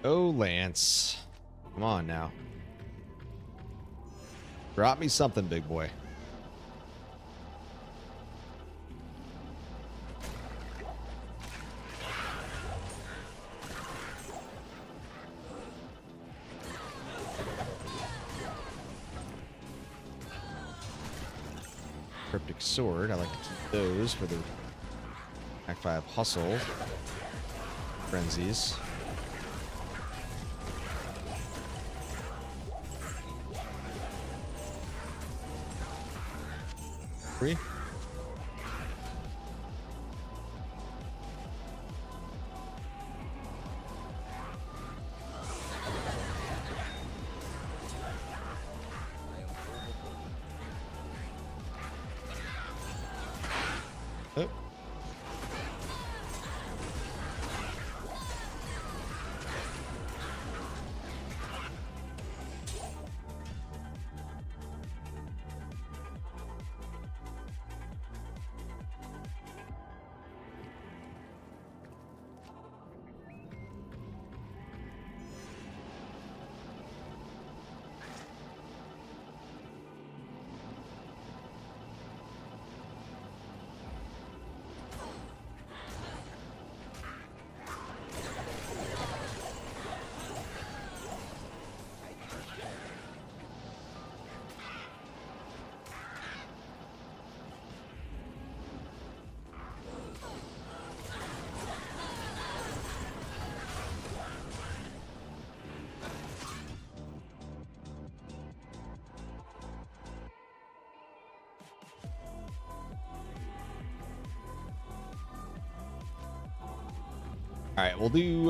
Oh, Lance. Come on now. Drop me something, big boy. Cryptic Sword. I like to keep those for the Act 5 Hustle. Frenzies. Free. Oh. All right, we'll do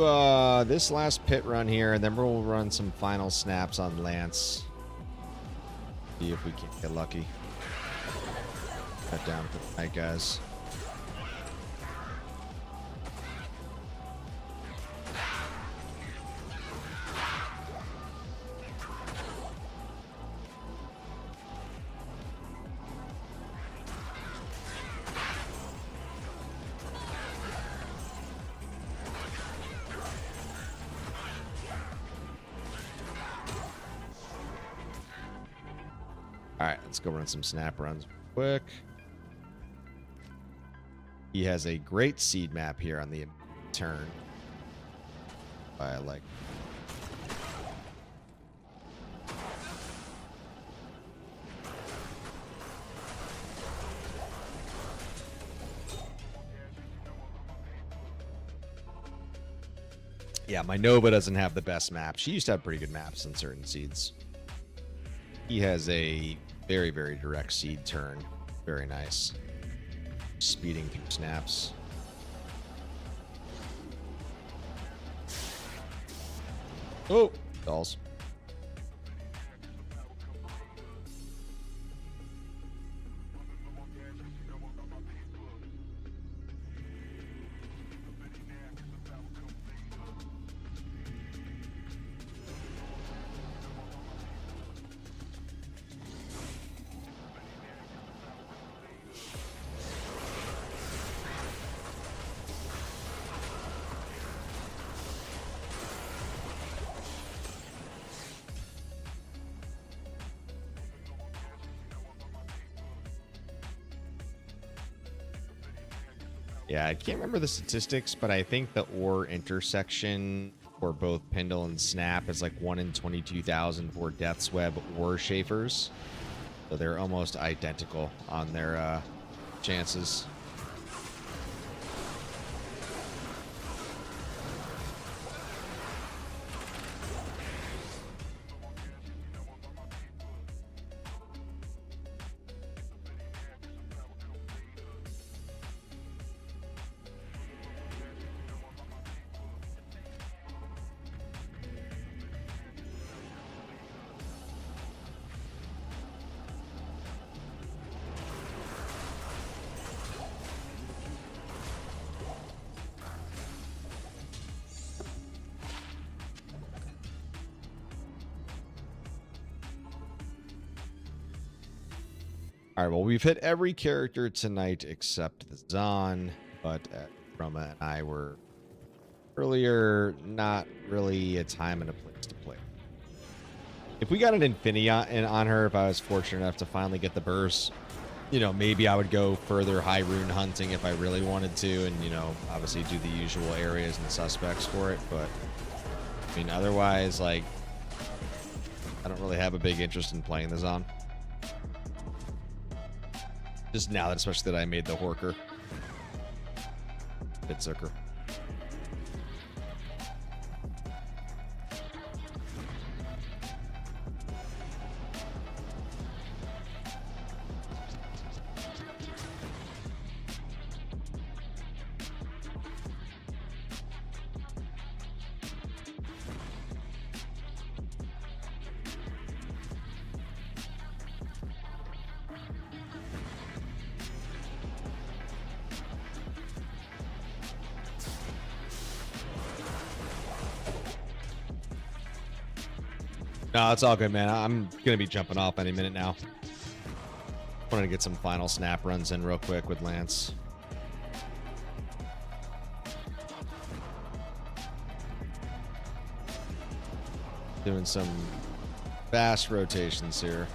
this last pit run here, and then we'll run some final snaps on Lance. See if we can get lucky. Cut down for the night, guys. All right, let's go run some snap runs quick. He has a great seed map here on the turn. I like. Yeah, my Nova doesn't have the best map. She used to have pretty good maps in certain seeds. He has a very, very direct seed turn. Very nice. Speeding through snaps. Oh, dolls. Yeah, I can't remember the statistics, but I think the ore intersection for both Pendle and Snap is like 1 in 22,000 for Death's Web ore Schaefer's. So they're almost identical on their chances. All right, well, we've hit every character tonight except the Zon, but Roma and I were earlier not really a time and a place to play. If we got an Infinity on her, if I was fortunate enough to finally get the burst, you know, maybe I would go further high rune hunting if I really wanted to, and, you know, obviously do the usual areas and suspects for it, but, I mean, otherwise, like, I don't really have a big interest in playing the Zon. Just now, that especially that I made the Horker. Bitsucker. No, it's all good, man. I'm going to be jumping off any minute now. Wanted to get some final snap runs in real quick with Lance. Doing some fast rotations here.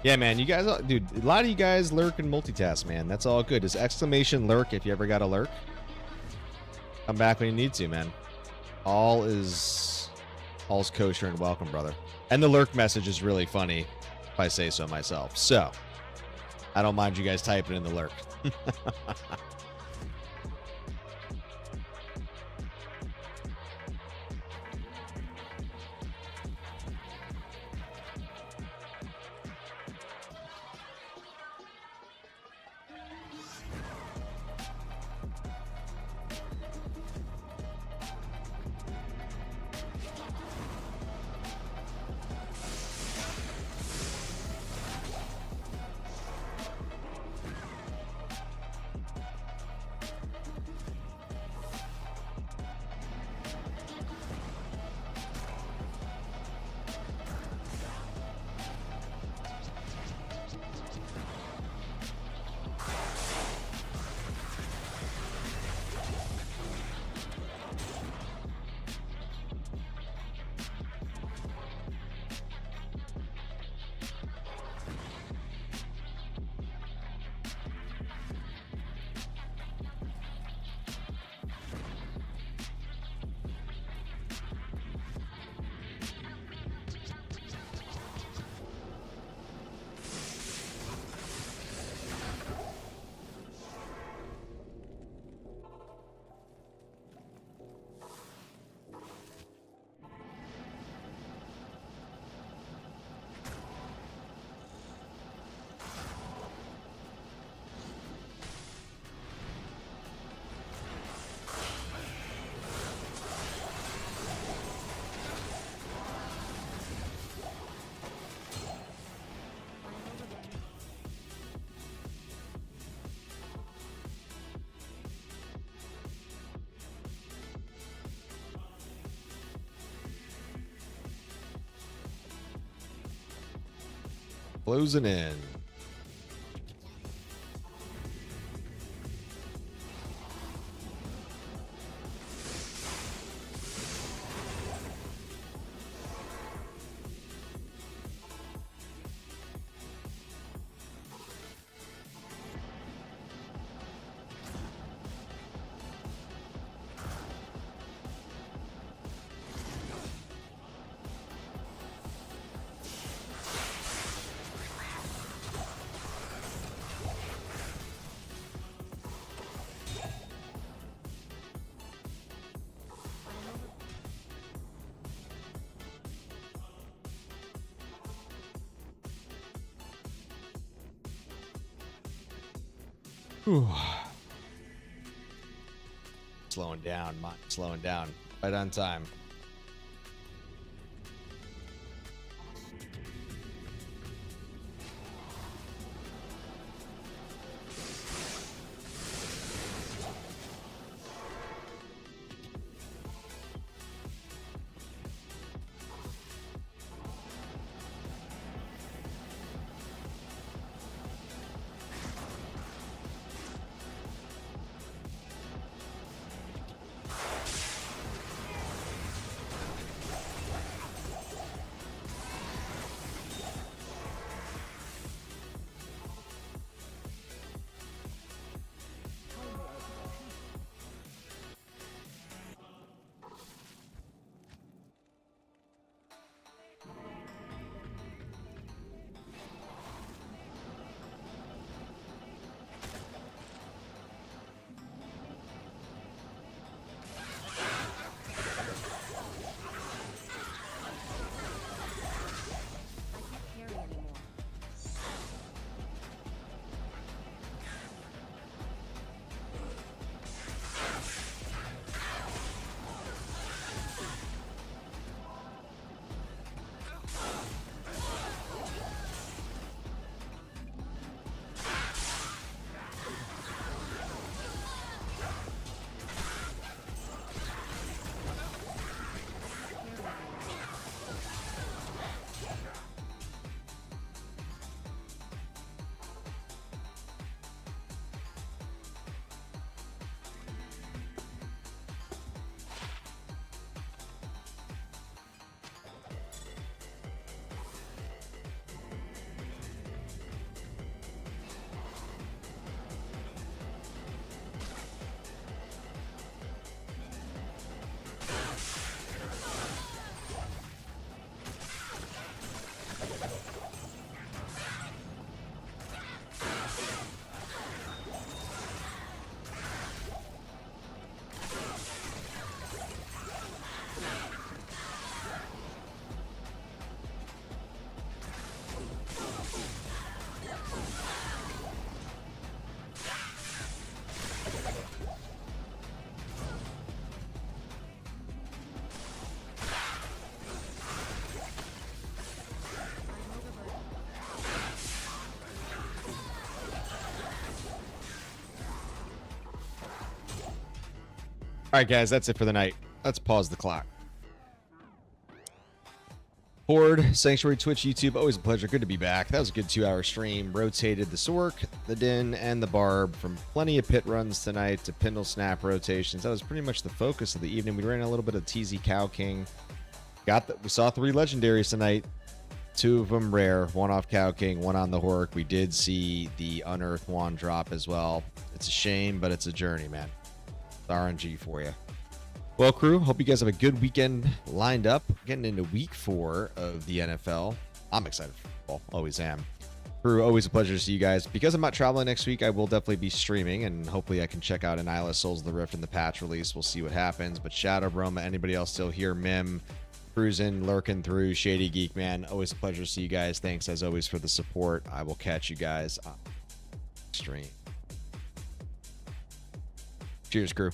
Yeah, man, you guys, dude, a lot of you guys lurk and multitask, man. That's all good. Just exclamation lurk if you ever got a lurk. Come back when you need to, man. All's kosher and welcome, brother. And the lurk message is really funny, if I say so myself. So, I don't mind you guys typing in the lurk. Closing in. Whew. Slowing down, slowing down. Right on time. All right, guys, that's it for the night. Let's pause the clock. Horde, Sanctuary, Twitch, YouTube, always a pleasure. Good to be back. That was a good 2-hour stream. Rotated the Sork, the Din, and the Barb from plenty of pit runs tonight to Pindle Snap rotations. That was pretty much the focus of the evening. We ran a little bit of TZ Cow King. We saw 3 legendaries tonight. 2 of them rare. 1 off Cow King, 1 on the Hork. We did see the Unearthed Wand drop as well. It's a shame, but it's a journey, man. It's RNG for you. Well, crew, hope you guys have a good weekend lined up. Getting into week 4 of the NFL. I'm excited for football. Always am. Crew, always a pleasure to see you guys. Because I'm not traveling next week, I will definitely be streaming, and hopefully I can check out Annihilus Souls of the Rift and the patch release. We'll see what happens. But Shadow Broma, anybody else still here? Mim, cruising, lurking through, Shady Geek, man. Always a pleasure to see you guys. Thanks, as always, for the support. I will catch you guys on stream. Cheers, crew.